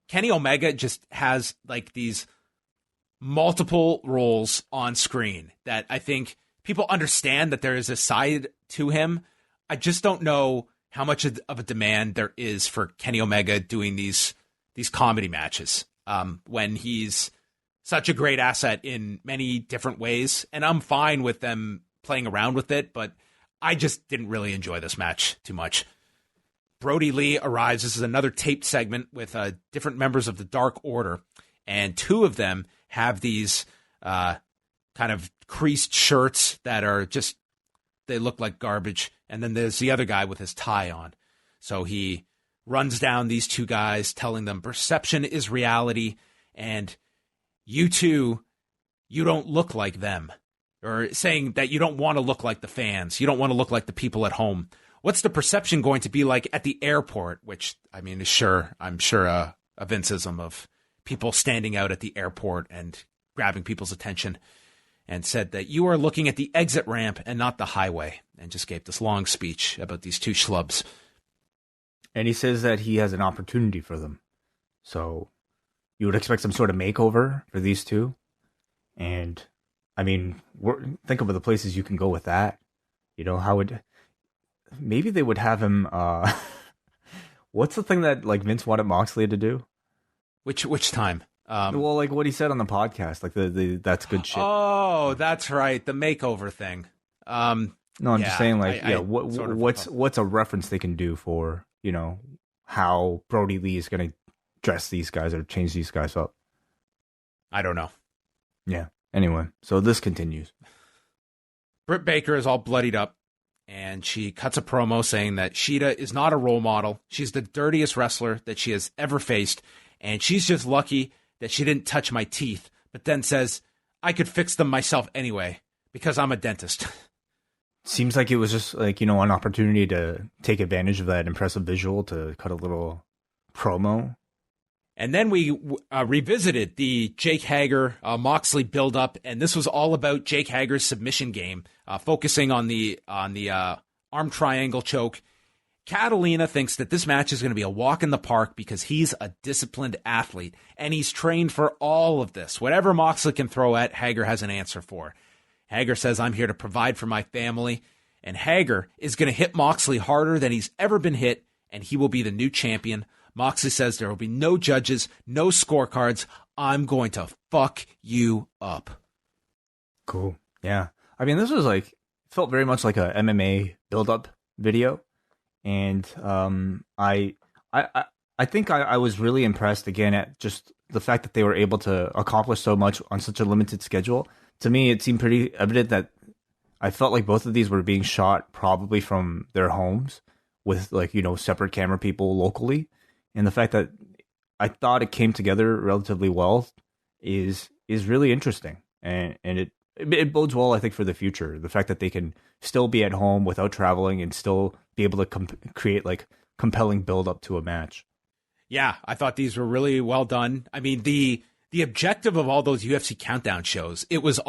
Kenny Omega just has these multiple roles on screen that I think people understand that there is a side to him. I just don't know how much of a demand there is for Kenny Omega doing these comedy matches. When he's such a great asset in many different ways. And I'm fine with them playing around with it, but I just didn't really enjoy this match too much. Brodie Lee arrives. This is another taped segment with different members of the Dark Order, and two of them have these kind of creased shirts that are just, they look like garbage. And then there's the other guy with his tie on. So he runs down these two guys, telling them perception is reality, and you two, you don't look like them. Or saying that you don't want to look like the fans. You don't want to look like the people at home. What's the perception going to be like at the airport? Which, I mean, I'm sure a Vinceism of people standing out at the airport and grabbing people's attention, and said that you are looking at the exit ramp and not the highway, and just gave this long speech about these two schlubs. And he says that he has an opportunity for them. So you would expect some sort of makeover for these two. And, I mean, think of the places you can go with that. Maybe they would have him, what's the thing that, Vince wanted Moxley to do? Which time? Well, what he said on the podcast, the that's good shit. Oh, that's right. The makeover thing. No, I'm just saying, what's a reference they can do for, how Brodie Lee is going to dress these guys or change these guys up? I don't know. Yeah. Anyway, so this continues. Britt Baker is all bloodied up, and she cuts a promo saying that Shida is not a role model. She's the dirtiest wrestler that she has ever faced, and she's just lucky that she didn't touch my teeth, but then says, I could fix them myself anyway, because I'm a dentist. Seems like it was just an opportunity to take advantage of that impressive visual to cut a little promo. And then we revisited the Jake Hager Moxley build-up, and this was all about Jake Hager's submission game, focusing on the arm triangle choke. Catalina thinks that this match is going to be a walk in the park because he's a disciplined athlete, and he's trained for all of this. Whatever Moxley can throw at, Hager has an answer for. Hager says, I'm here to provide for my family, and Hager is going to hit Moxley harder than he's ever been hit, and he will be the new champion. Moxley says there will be no judges, no scorecards. I'm going to fuck you up. Cool. Yeah. I mean, this was felt very much like a MMA build-up video. And I think I was really impressed again at just the fact that they were able to accomplish so much on such a limited schedule. To me, it seemed pretty evident that I felt like both of these were being shot probably from their homes with separate camera people locally. And the fact that I thought it came together relatively well is really interesting. And it bodes well, I think, for the future. The fact that they can still be at home without traveling and still be able to create like compelling build up to a match. Yeah, I thought these were really well done. I mean, the objective of all those UFC countdown shows, it was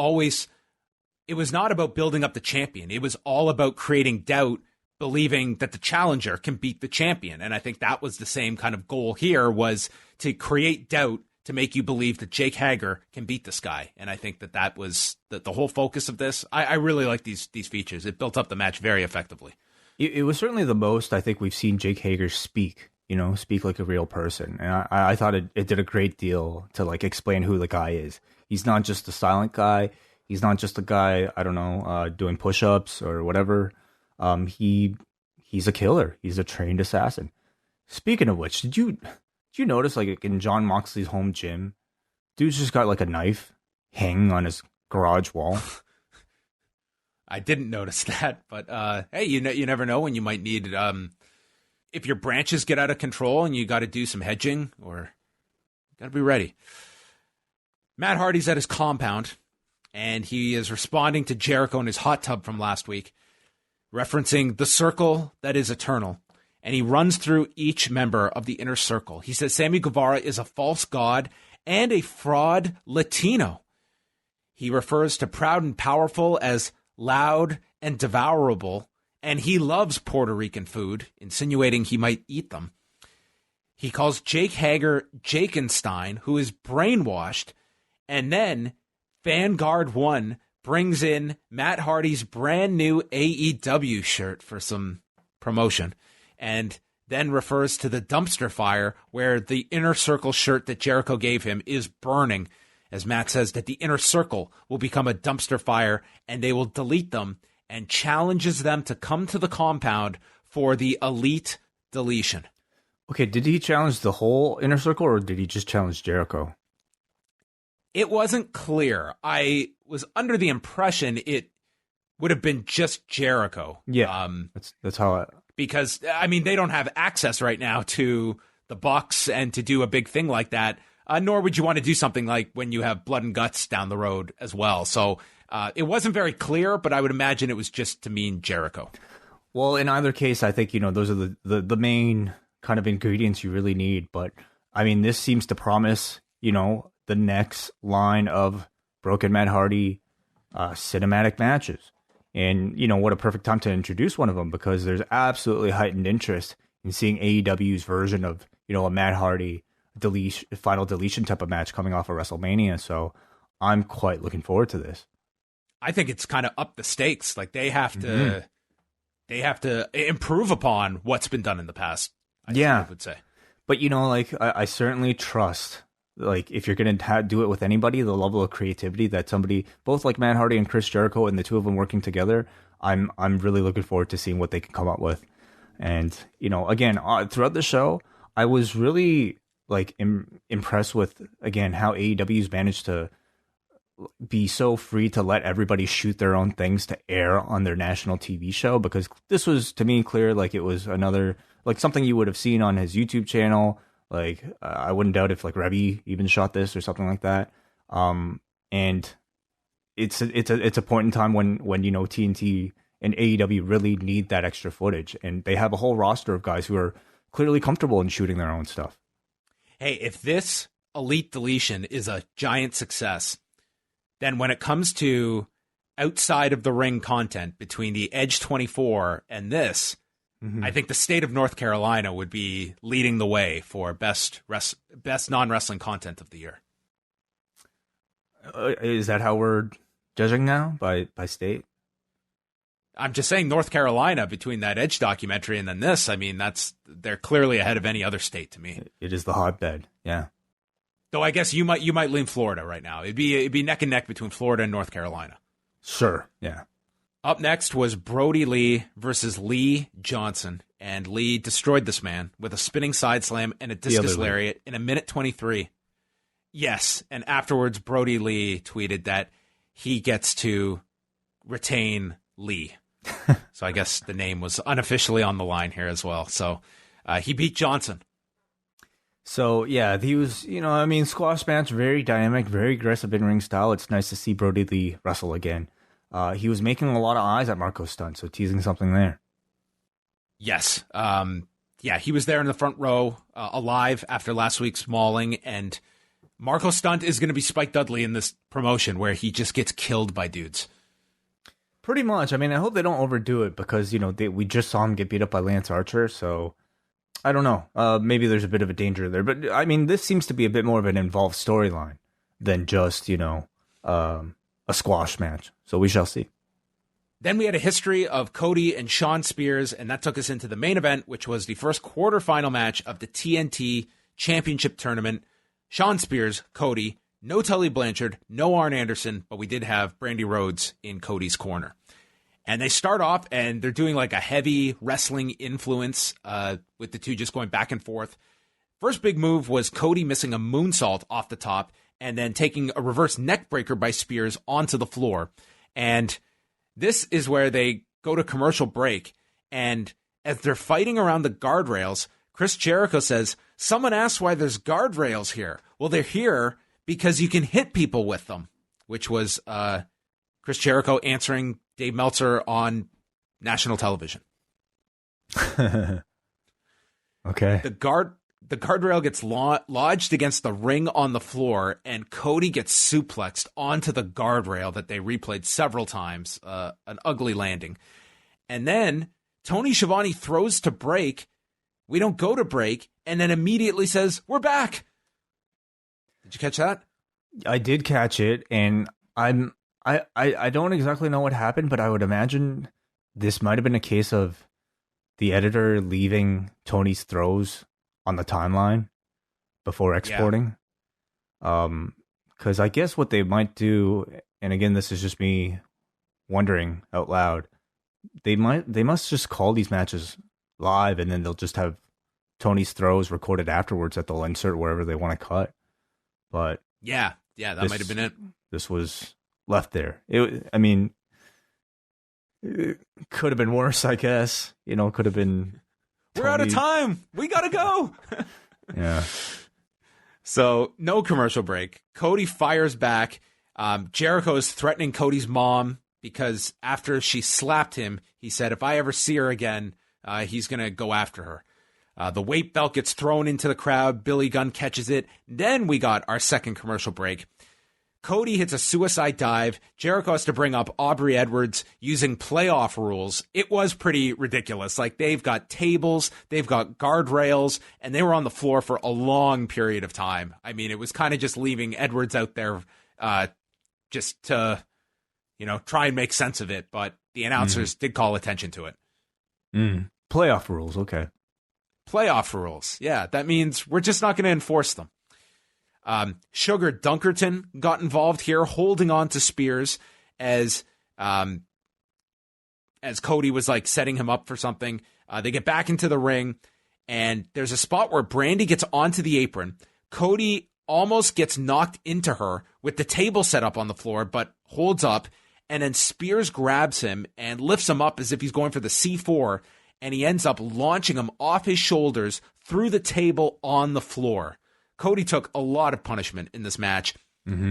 not about building up the champion. It was all about creating doubt, believing that the challenger can beat the champion. And I think that was the same kind of goal here, was to create doubt, to make you believe that Jake Hager can beat this guy. And I think that was the whole focus of this. I really like these features. It built up the match very effectively. It was certainly the most I think we've seen Jake Hager speak like a real person. And I thought it did a great deal to like explain who the guy is. He's not just a silent guy. He's not just a guy, I don't know, doing push-ups or whatever. He's a killer. He's a trained assassin. Speaking of which, did you notice, like, in Jon Moxley's home gym, dude's just got like a knife hanging on his garage wall? I didn't notice that, but hey, you never know when you might need it. If your branches get out of control and you got to do some hedging, or got to be ready. Matt Hardy's at his compound, and he is responding to Jericho in his hot tub from last week, referencing the circle that is eternal. And he runs through each member of the inner circle. He says Sammy Guevara is a false god and a fraud Latino. He refers to Proud and Powerful as loud and devourable, and he loves Puerto Rican food, insinuating he might eat them. He calls Jake Hager Jakenstein, who is brainwashed, and then Vanguard 1 brings in Matt Hardy's brand new AEW shirt for some promotion, and then refers to the dumpster fire where the inner circle shirt that Jericho gave him is burning, as Matt says that the inner circle will become a dumpster fire and they will delete them, and challenges them to come to the compound for the elite deletion. Okay, did he challenge the whole inner circle, or did he just challenge Jericho? It wasn't clear. I was under the impression it would have been just Jericho. Yeah, that's how because, I mean, they don't have access right now to the Bucks and to do a big thing like that, nor would you want to do something like when you have Blood and Guts down the road as well. So it wasn't very clear, but I would imagine it was just to mean Jericho. Well, in either case, I think, those are the main kind of ingredients you really need. But, I mean, this seems to promise, the next line of Broken Matt Hardy cinematic matches. And, what a perfect time to introduce one of them, because there's absolutely heightened interest in seeing AEW's version of, a Matt Hardy final deletion type of match coming off of WrestleMania. So I'm quite looking forward to this. I think it's kind of up the stakes. Like they have to improve upon what's been done in the past. I would say. But, I certainly trust, if you're going to do it with anybody, the level of creativity that somebody, both like Matt Hardy and Chris Jericho, and the two of them working together, I'm really looking forward to seeing what they can come up with. And, again, throughout the show, I was really impressed with, again, how AEW's managed to be so free to let everybody shoot their own things to air on their national TV show, because this was, to me, clear it was another, something you would have seen on his YouTube channel. I wouldn't doubt if Rebby even shot this or something like that. And it's a point in time when TNT and AEW really need that extra footage, and they have a whole roster of guys who are clearly comfortable in shooting their own stuff. Hey, if this elite deletion is a giant success, then when it comes to outside of the ring content between the Edge 24 and this, I think the state of North Carolina would be leading the way for best non-wrestling content of the year. Is that how we're judging now, by state? I'm just saying North Carolina, between that Edge documentary and then this, I mean, they're clearly ahead of any other state to me. It is the hotbed, yeah. Though I guess you might lean Florida right now. It'd be neck and neck between Florida and North Carolina. Sure, yeah. Up next was Brodie Lee versus Lee Johnson, and Lee destroyed this man with a spinning side slam and a discus lariat in a minute 23. Yes, and afterwards Brodie Lee tweeted that he gets to retain Lee. So I guess the name was unofficially on the line here as well. So he beat Johnson. So, yeah, he was, I mean, squash match, very dynamic, very aggressive in-ring style. It's nice to see Brodie Lee wrestle again. He was making a lot of eyes at Marco Stunt, so teasing something there. Yes. Yeah, he was there in the front row, alive after last week's mauling, and Marco Stunt is going to be Spike Dudley in this promotion where he just gets killed by dudes. Pretty much. I mean, I hope they don't overdo it because, we just saw him get beat up by Lance Archer, so I don't know. Maybe there's a bit of a danger there. But, I mean, this seems to be a bit more of an involved storyline than just, a squash match. So we shall see. Then we had a history of Cody and Shawn Spears, and that took us into the main event, which was the first quarterfinal match of the TNT Championship Tournament. Shawn Spears, Cody, no Tully Blanchard, no Arn Anderson, but we did have Brandy Rhodes in Cody's corner. And they start off, and they're doing like a heavy wrestling influence with the two just going back and forth. First big move was Cody missing a moonsault off the top and then taking a reverse neck breaker by Spears onto the floor. And this is where they go to commercial break. And as they're fighting around the guardrails, Chris Jericho says, "Someone asked why there's guardrails here." Well, they're here because you can hit people with them, which was Chris Jericho answering Dave Meltzer on national television. Okay. The guardrail gets lodged against the ring on the floor, and Cody gets suplexed onto the guardrail that they replayed several times, an ugly landing. And then Tony Schiavone throws to break. We don't go to break, and then immediately says, "We're back." Did you catch that? I did catch it, and I don't exactly know what happened, but I would imagine this might have been a case of the editor leaving Tony's throws on the timeline before exporting. Because I guess what they might do, and again, this is just me wondering out loud, they must just call these matches live, and then they'll just have Tony's throws recorded afterwards that they'll insert wherever they want to cut. But yeah, that might have been it. This was left there. It could have been worse, I guess. Could have been. We're out of time. We gotta go. Yeah. So no commercial break. Cody fires back. Jericho is threatening Cody's mom because after she slapped him, he said, "If I ever see her again, he's gonna go after her." The weight belt gets thrown into the crowd. Billy Gunn catches it. Then we got our second commercial break. Cody hits a suicide dive. Jericho has to bring up Aubrey Edwards using playoff rules. It was pretty ridiculous. Like, they've got tables, they've got guardrails, and they were on the floor for a long period of time. I mean, it was kind of just leaving Edwards out there just to, try and make sense of it. But the announcers did call attention to it. Playoff rules, okay. Playoff rules. Yeah, that means we're just not going to enforce them. Sugar Dunkerton got involved here, holding on to Spears as Cody was like setting him up for something. They get back into the ring, and there's a spot where Brandy gets onto the apron. Cody almost gets knocked into her with the table set up on the floor, but holds up, and then Spears grabs him and lifts him up as if he's going for the C4, and he ends up launching him off his shoulders through the table on the floor. Cody took a lot of punishment in this match.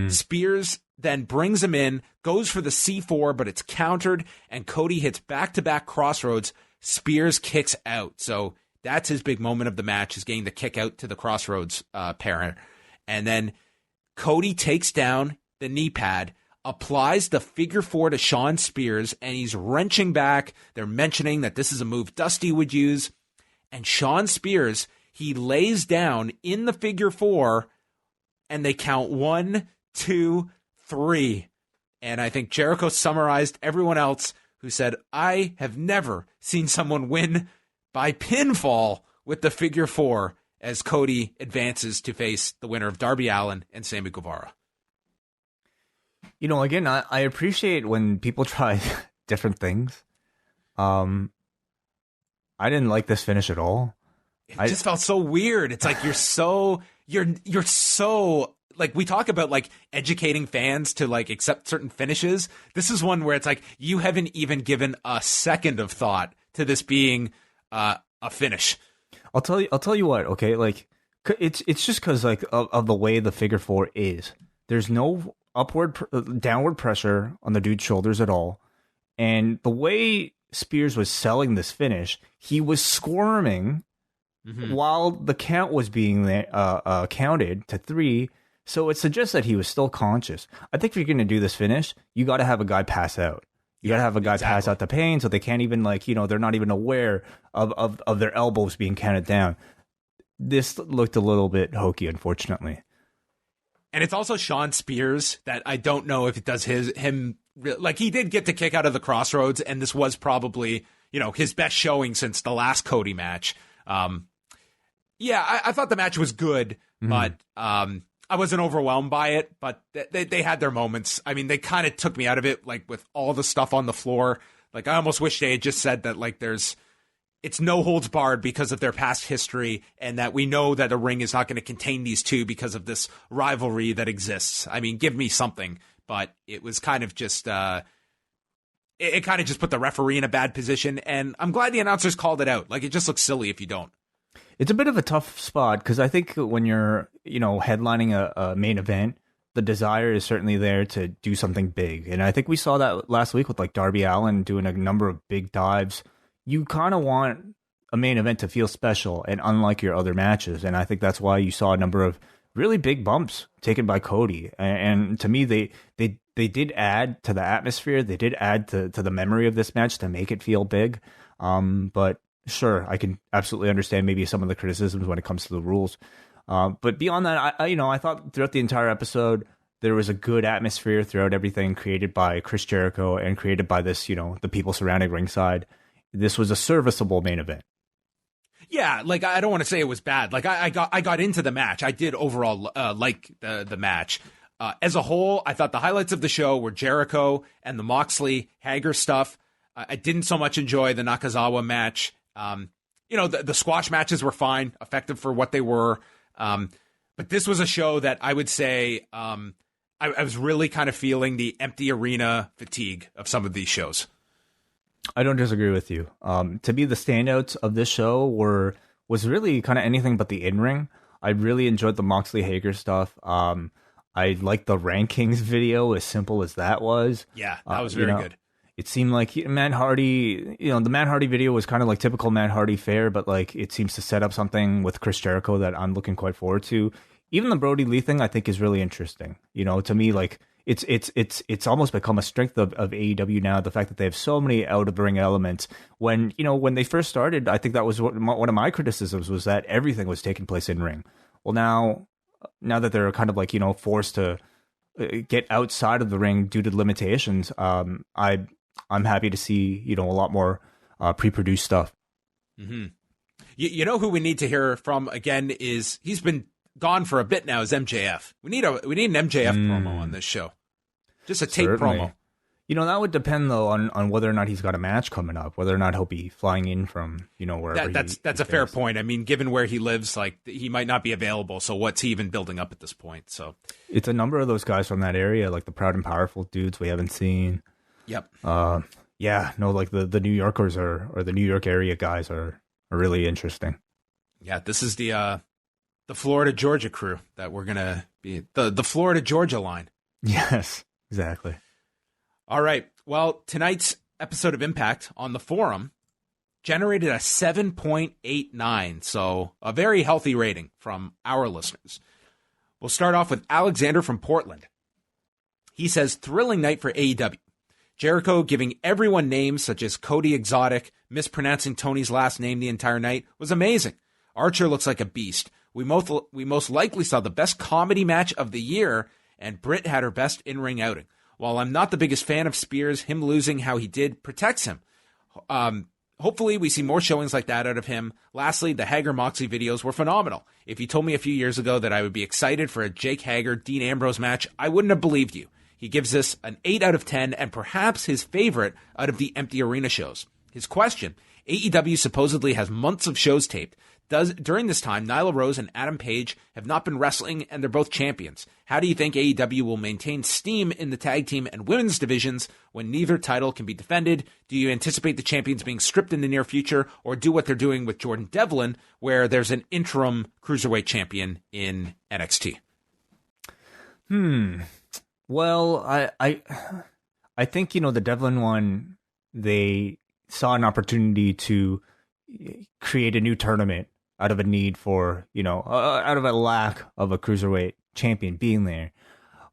Spears then brings him in, goes for the C4, but it's countered, and Cody hits back-to-back crossroads. Spears kicks out. So that's his big moment of the match, is getting the kick out to the crossroads pair. And then Cody takes down the knee pad, applies the figure four to Shawn Spears, and he's wrenching back. They're mentioning that this is a move Dusty would use. And Shawn Spears, he lays down in the figure four, and they count 1, 2, 3. And I think Jericho summarized everyone else who said, "I have never seen someone win by pinfall with the figure four," as Cody advances to face the winner of Darby Allin and Sammy Guevara. Again, I appreciate when people try different things. I didn't like this finish at all. It just felt so weird. It's like you're so like, we talk about like educating fans to like accept certain finishes. This is one where it's like you haven't even given a second of thought to this being a finish. I'll tell you what, okay? Like, It's just because like of the way the figure four is. There's no downward pressure on the dude's shoulders at all, and the way Spears was selling this finish, he was squirming while the count was being counted to 3. So it suggests that he was still conscious. I think if you're going to do this finish, you got to have a guy pass out. You got to have a guy pass out the pain, so they can't even they're not even aware of their elbows being counted down. This looked a little bit hokey, unfortunately. And it's also Shawn Spears that I don't know if it does him like he did get to kick out of the Crossroads, and this was probably his best showing since the last Cody match. I thought the match was good, but I wasn't overwhelmed by it. But they had their moments. I mean, they kind of took me out of it, like with all the stuff on the floor. Like I almost wish they had just said that like it's no holds barred because of their past history, and that we know that a ring is not going to contain these two because of this rivalry that exists. I mean, give me something, but it was kind of just, it kind of just put the referee in a bad position, and I'm glad the announcers called it out. Like, it just looks silly if you don't. It's a bit of a tough spot, because I think when you're, headlining a main event, the desire is certainly there to do something big. And I think we saw that last week with like Darby Allin doing a number of big dives. You kind of want a main event to feel special and unlike your other matches. And I think that's why you saw a number of really big bumps taken by Cody. And to me, they did add to the atmosphere. They did add to the memory of this match to make it feel big. But sure, I can absolutely understand maybe some of the criticisms when it comes to the rules. But beyond that, I thought throughout the entire episode, there was a good atmosphere throughout everything created by Chris Jericho and created by this, the people surrounding ringside. This was a serviceable main event. Yeah, like I don't want to say it was bad. Like I got into the match. I did overall like the match. As a whole, I thought the highlights of the show were Jericho and the Moxley Hager stuff. I didn't so much enjoy the Nakazawa match. The squash matches were fine, effective for what they were. But this was a show that I would say I was really kind of feeling the empty arena fatigue of some of these shows. I don't disagree with you. To me, the standouts of this show was really kind of anything but the in-ring. I really enjoyed the Moxley Hager stuff. I liked the rankings video, as simple as that was. Yeah, that was very good. It seemed like Matt Hardy, the Matt Hardy video was kind of like typical Matt Hardy fare, but like it seems to set up something with Chris Jericho that I'm looking quite forward to. Even the Brodie Lee thing I think is really interesting. To me, like it's almost become a strength of AEW now, the fact that they have so many out of the ring elements. When they first started, I think that was one of my criticisms, was that everything was taking place in ring. Well, now that they're kind of like forced to get outside of the ring due to limitations, I'm happy to see a lot more pre-produced stuff. Mm-hmm. You know who we need to hear from again is, he's been gone for a bit now, is MJF. We need an MJF promo on this show. Just a tape promo. That would depend though on whether or not he's got a match coming up, whether or not he'll be flying in from wherever. That's a fair point. I mean, given where he lives, like he might not be available. So what's he even building up at this point? So it's a number of those guys from that area, like the Proud and Powerful dudes we haven't seen. Yep. Like the New Yorkers or the New York area guys are really interesting. Yeah, this is the Florida Georgia crew that we're gonna be the Florida Georgia line. Yes, exactly. All right. Well, tonight's episode of Impact on the forum generated a 7.89, so a very healthy rating from our listeners. We'll start off with Alexander from Portland. He says, thrilling night for AEW. Jericho giving everyone names such as Cody Exotic, mispronouncing Tony's last name the entire night was amazing. Archer looks like a beast. We most likely saw the best comedy match of the year, and Britt had her best in-ring outing. While I'm not the biggest fan of Spears, him losing how he did protects him. Hopefully we see more showings like that out of him. Lastly, the Hager Moxley videos were phenomenal. If you told me a few years ago that I would be excited for a Jake Hager Dean Ambrose match, I wouldn't have believed you. He gives this an 8 out of 10 and perhaps his favorite out of the empty arena shows. His question: AEW supposedly has months of shows taped. During this time, Nyla Rose and Adam Page have not been wrestling, and they're both champions. How do you think AEW will maintain steam in the tag team and women's divisions when neither title can be defended? Do you anticipate the champions being stripped in the near future, or do what they're doing with Jordan Devlin, where there's an interim cruiserweight champion in NXT? Well, I think, the Devlin one, they saw an opportunity to create a new tournament out of a need for, out of a lack of a cruiserweight champion being there.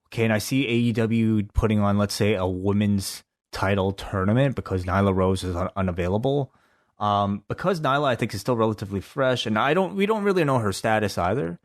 Okay, and I see AEW putting on, let's say, a women's title tournament because Nyla Rose is unavailable. Because Nyla, I think, is still relatively fresh, and we don't really know her status either.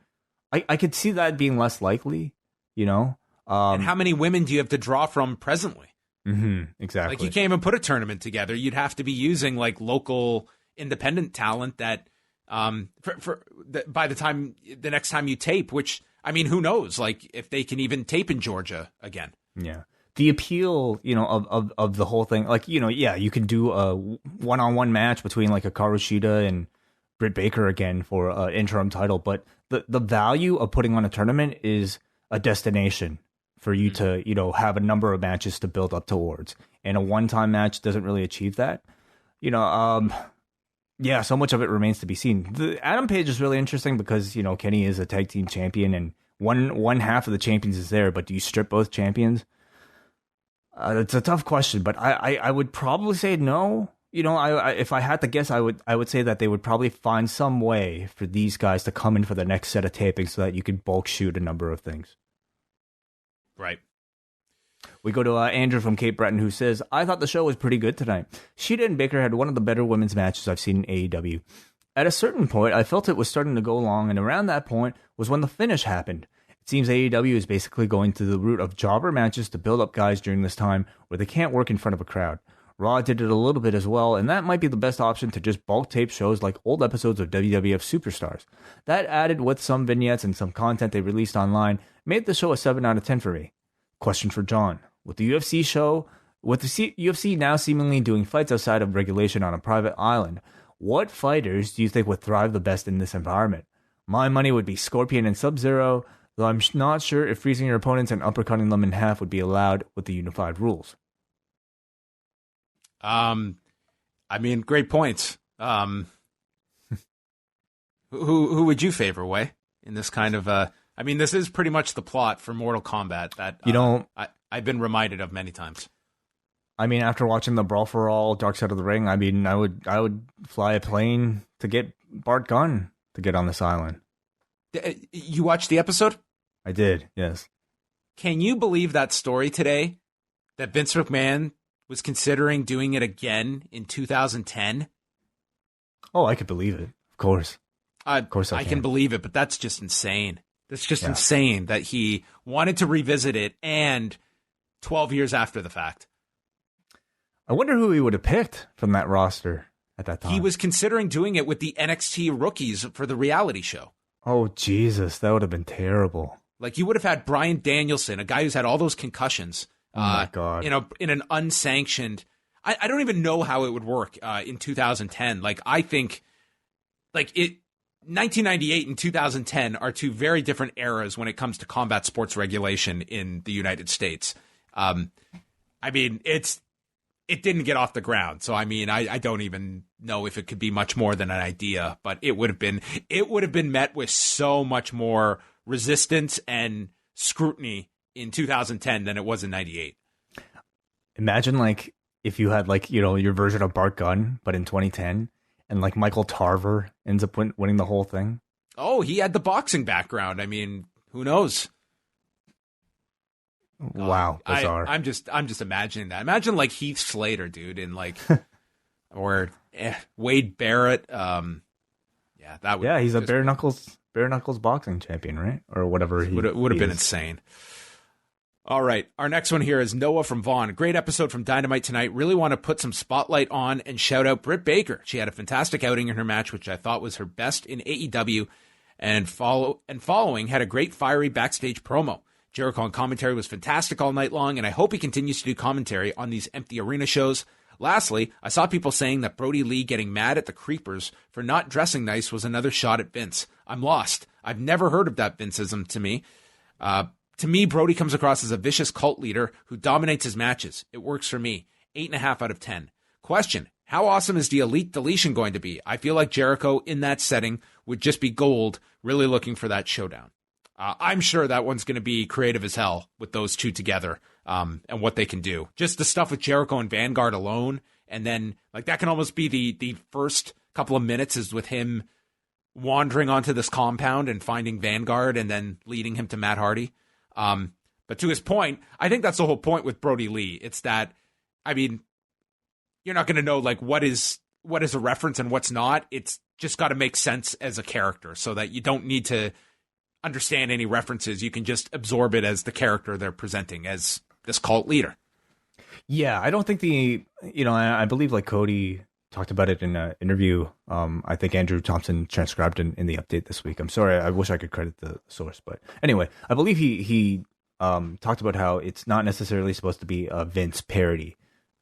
I could see that being less likely, And how many women do you have to draw from presently? Exactly. Like, you can't even put a tournament together. You'd have to be using like local independent talent that by the next time you tape, which, I mean, who knows, like, if they can even tape in Georgia again. Yeah. The appeal, of the whole thing, like, you can do a one-on-one match between like Hikaru Shida and Britt Baker again for an interim title, but the value of putting on a tournament is a destination for you to, have a number of matches to build up towards. And a one-time match doesn't really achieve that. Yeah, so much of it remains to be seen. The Adam Page is really interesting because, Kenny is a tag team champion and one half of the champions is there, but do you strip both champions? It's a tough question, but I would probably say no. If I had to guess, I would say that they would probably find some way for these guys to come in for the next set of tapings so that you could bulk shoot a number of things. Right. We go to Andrew from Cape Breton, who says, I thought the show was pretty good tonight. Shida and Baker had one of the better women's matches I've seen in AEW. At a certain point, I felt it was starting to go long, and around that point was when the finish happened. It seems AEW is basically going to the route of jobber matches to build up guys during this time where they can't work in front of a crowd. Raw did it a little bit as well, and that might be the best option to just bulk tape shows like old episodes of WWF Superstars. That added with some vignettes and some content they released online made the show a 7 out of 10 for me. Question for John. With the UFC now seemingly doing fights outside of regulation on a private island, what fighters do you think would thrive the best in this environment? My money would be Scorpion and Sub-Zero, though I'm not sure if freezing your opponents and uppercutting them in half would be allowed with the unified rules. I mean, great points. Who would you favor, Wai, in this kind of I mean, this is pretty much the plot for Mortal Kombat that I've been reminded of many times. I mean, after watching the Brawl for All, Dark Side of the Ring, I mean, I would fly a plane to get Bart Gunn to get on this island. You watched the episode? I did, yes. Can you believe that story today? That Vince McMahon was considering doing it again in 2010? Oh, I could believe it. Of course. Of course I can believe it, but that's just insane. That's just insane that he wanted to revisit it and 12 years after the fact. I wonder who he would have picked from that roster at that time. He was considering doing it with the NXT rookies for the reality show. Oh, Jesus. That would have been terrible. Like, you would have had Bryan Danielson, a guy who's had all those concussions. Oh, my God. In an unsanctioned... I don't even know how it would work in 2010. Like, I think... Like, 1998 and 2010 are two very different eras when it comes to combat sports regulation in the United States. I mean, it didn't get off the ground. So, I mean, I don't even know if it could be much more than an idea, but it would have been met with so much more resistance and scrutiny in 2010 than it was in 98. Imagine, like, if you had, like, your version of Bart Gunn, but in 2010. And like Michael Tarver ends up winning the whole thing. Oh, he had the boxing background. I mean, who knows? Wow, bizarre. I'm just imagining that. Imagine like Heath Slater, dude, in like, or Wade Barrett. Yeah, that would. Yeah, he's a bare knuckles boxing champion, right? Or whatever. Would have been insane. All right. Our next one here is Noah from Vaughn. Great episode from Dynamite tonight. Really want to put some spotlight on and shout out Britt Baker. She had a fantastic outing in her match, which I thought was her best in AEW, and following had a great fiery backstage promo. Jericho on commentary was fantastic all night long, and I hope he continues to do commentary on these empty arena shows. Lastly, I saw people saying that Brodie Lee getting mad at the Creepers for not dressing nice was another shot at Vince. I'm lost. I've never heard of that Vinceism to me. To me, Brodie comes across as a vicious cult leader who dominates his matches. It works for me. 8.5 out of 10. Question: how awesome is the Elite Deletion going to be? I feel like Jericho in that setting would just be gold, really looking for that showdown. I'm sure that one's going to be creative as hell with those two together, and what they can do. Just the stuff with Jericho and Vanguard alone, and then like that can almost be the first couple of minutes is with him wandering onto this compound and finding Vanguard and then leading him to Matt Hardy. But to his point, I think that's the whole point with Brodie Lee. It's that, I mean, you're not going to know like what is a reference and what's not. It's just got to make sense as a character so that you don't need to understand any references. You can just absorb it as the character they're presenting as this cult leader. Yeah, I don't think I believe like Cody talked about it in an interview. I think Andrew Thompson transcribed in the update this week. I'm sorry, I wish I could credit the source, but anyway, I believe he talked about how it's not necessarily supposed to be a Vince parody.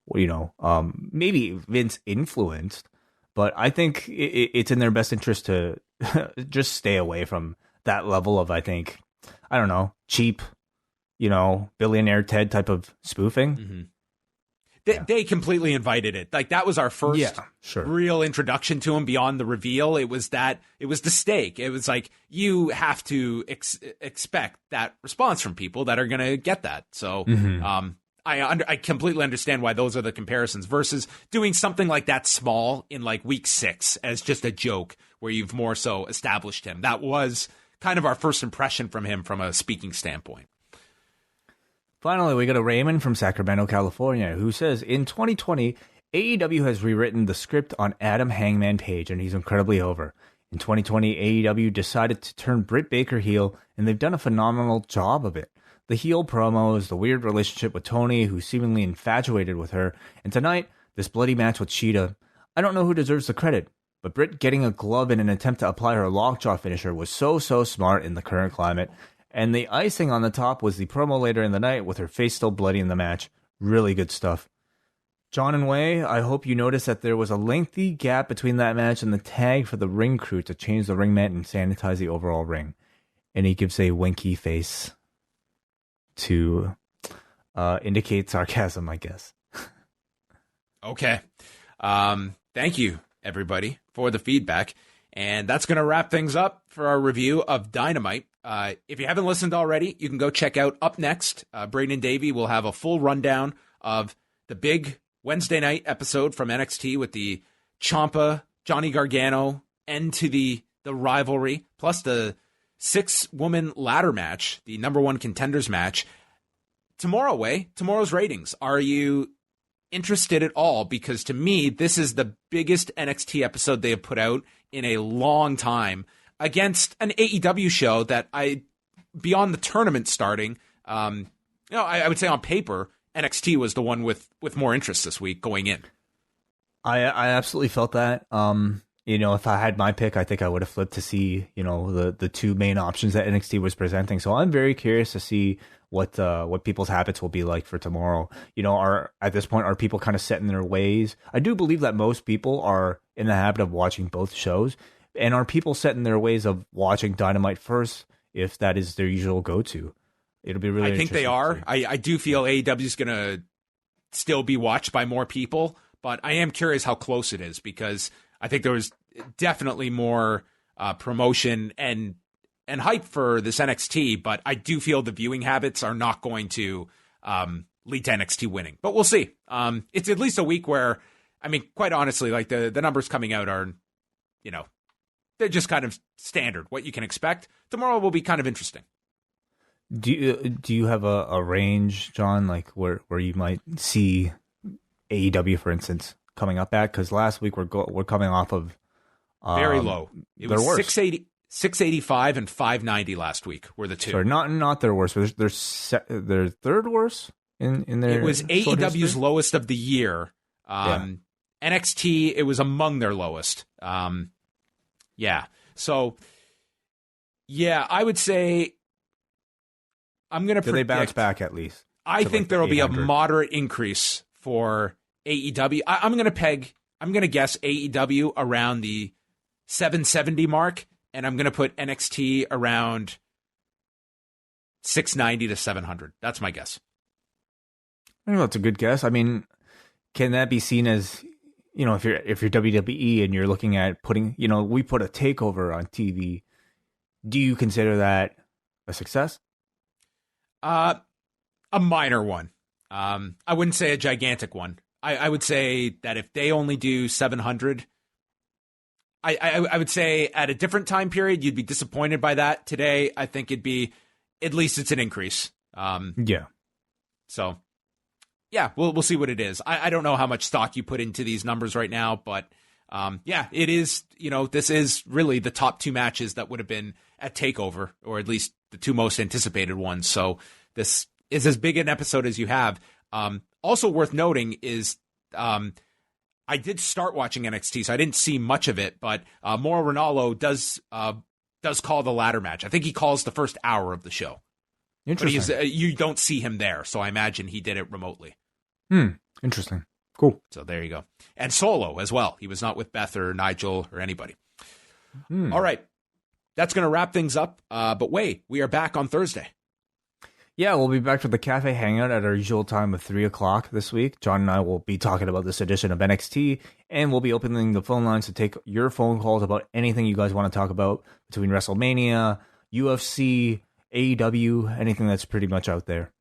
Maybe Vince influenced, but I think it's in their best interest to just stay away from that level of, I don't know, cheap, billionaire Ted type of spoofing. Mm-hmm. They completely invited it. Like that was our first real introduction to him beyond the reveal. It was the stake. It was like, you have to expect that response from people that are going to get that. So, I completely understand why those are the comparisons versus doing something like that small in like week 6 as just a joke where you've more so established him. That was kind of our first impression from him from a speaking standpoint. Finally, we got a Raymond from Sacramento, California, who says, in 2020, AEW has rewritten the script on Adam Hangman Page, and he's incredibly over. In 2020, AEW decided to turn Britt Baker heel, and they've done a phenomenal job of it. The heel promos, the weird relationship with Tony, who's seemingly infatuated with her, and tonight, this bloody match with Shida. I don't know who deserves the credit, but Britt getting a glove in an attempt to apply her lockjaw finisher was so smart in the current climate. And the icing on the top was the promo later in the night with her face still bloody in the match. Really good stuff. Jon and Wai, I hope you noticed that there was a lengthy gap between that match and the tag for the ring crew to change the ring mat and sanitize the overall ring. And he gives a winky face to indicate sarcasm, I guess. Okay. Thank you, everybody, for the feedback. And that's going to wrap things up for our review of Dynamite. If you haven't listened already, you can go check out Up Next. Braden and Davey will have a full rundown of the big Wednesday night episode from NXT with the Ciampa, Johnny Gargano, end to the rivalry, plus the 6-woman ladder match, the number 1 contenders match. Tomorrow's ratings. Are you interested at all? Because to me, this is the biggest NXT episode they have put out in a long time, against an AEW show that beyond the tournament starting, I would say on paper, NXT was the one with more interest this week going in. I absolutely felt that. If I had my pick, I think I would have flipped to see, the two main options that NXT was presenting. So I'm very curious to see what people's habits will be like for tomorrow. At this point, are people kind of set in their ways? I do believe that most people are in the habit of watching both shows. And are people set in their ways of watching Dynamite first, if that is their usual go-to? It'll be really interesting. I think they are. I do feel AEW is going to still be watched by more people, but I am curious how close it is, because I think there was definitely more promotion and hype for this NXT, but I do feel the viewing habits are not going to lead to NXT winning. But we'll see. It's at least a week where, quite honestly, like the numbers coming out are, they're just kind of standard, what you can expect. Tomorrow will be kind of interesting. Do you have a range, Jon, like where you might see AEW, for instance, coming up at? Because last week we're coming off of very low. It was 685 and 590 last week were the two. Sorry, not their worst, but their third worst in their. It was AEW's lowest of the year. NXT, it was among their lowest. Yeah. So, I would say I'm going to predict. Do they bounce back at least? I think there will be a moderate increase for AEW. I'm going to guess AEW around the 770 mark, and I'm going to put NXT around 690 to 700. That's my guess. I think that's a good guess. I mean, can that be seen as, if you're WWE and you're looking at putting, we put a takeover on TV, do you consider that a success? A minor one. I wouldn't say a gigantic one. I would say that if they only do 700, I would say at a different time period, you'd be disappointed by that. Today, I think it'd be, at least it's an increase. Yeah. So, yeah, we'll see what it is. I don't know how much stock you put into these numbers right now, but yeah, it is, this is really the top 2 matches that would have been at TakeOver, or at least the 2 most anticipated ones. So this is as big an episode as you have. Also worth noting is I did start watching NXT, so I didn't see much of it, but Mauro Ranallo does call the ladder match. I think he calls the first hour of the show. Interesting. But you don't see him there, so I imagine he did it remotely. Interesting. Cool. So there you go. And solo as well. He was not with Beth or Nigel or anybody. All right. That's going to wrap things up. But wait, we are back on Thursday. Yeah, we'll be back for the Cafe Hangout at our usual time of 3 o'clock this week. John and I will be talking about this edition of NXT, and we'll be opening the phone lines to take your phone calls about anything you guys want to talk about between WrestleMania, UFC, AEW, anything that's pretty much out there.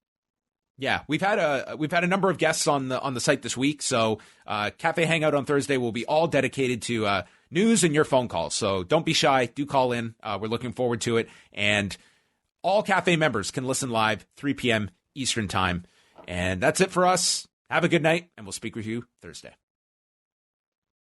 Yeah, we've had a number of guests on the site this week, so Cafe Hangout on Thursday will be all dedicated to news and your phone calls. So don't be shy, do call in. We're looking forward to it, and all Cafe members can listen live 3 p.m. Eastern Time. And that's it for us. Have a good night, and we'll speak with you Thursday.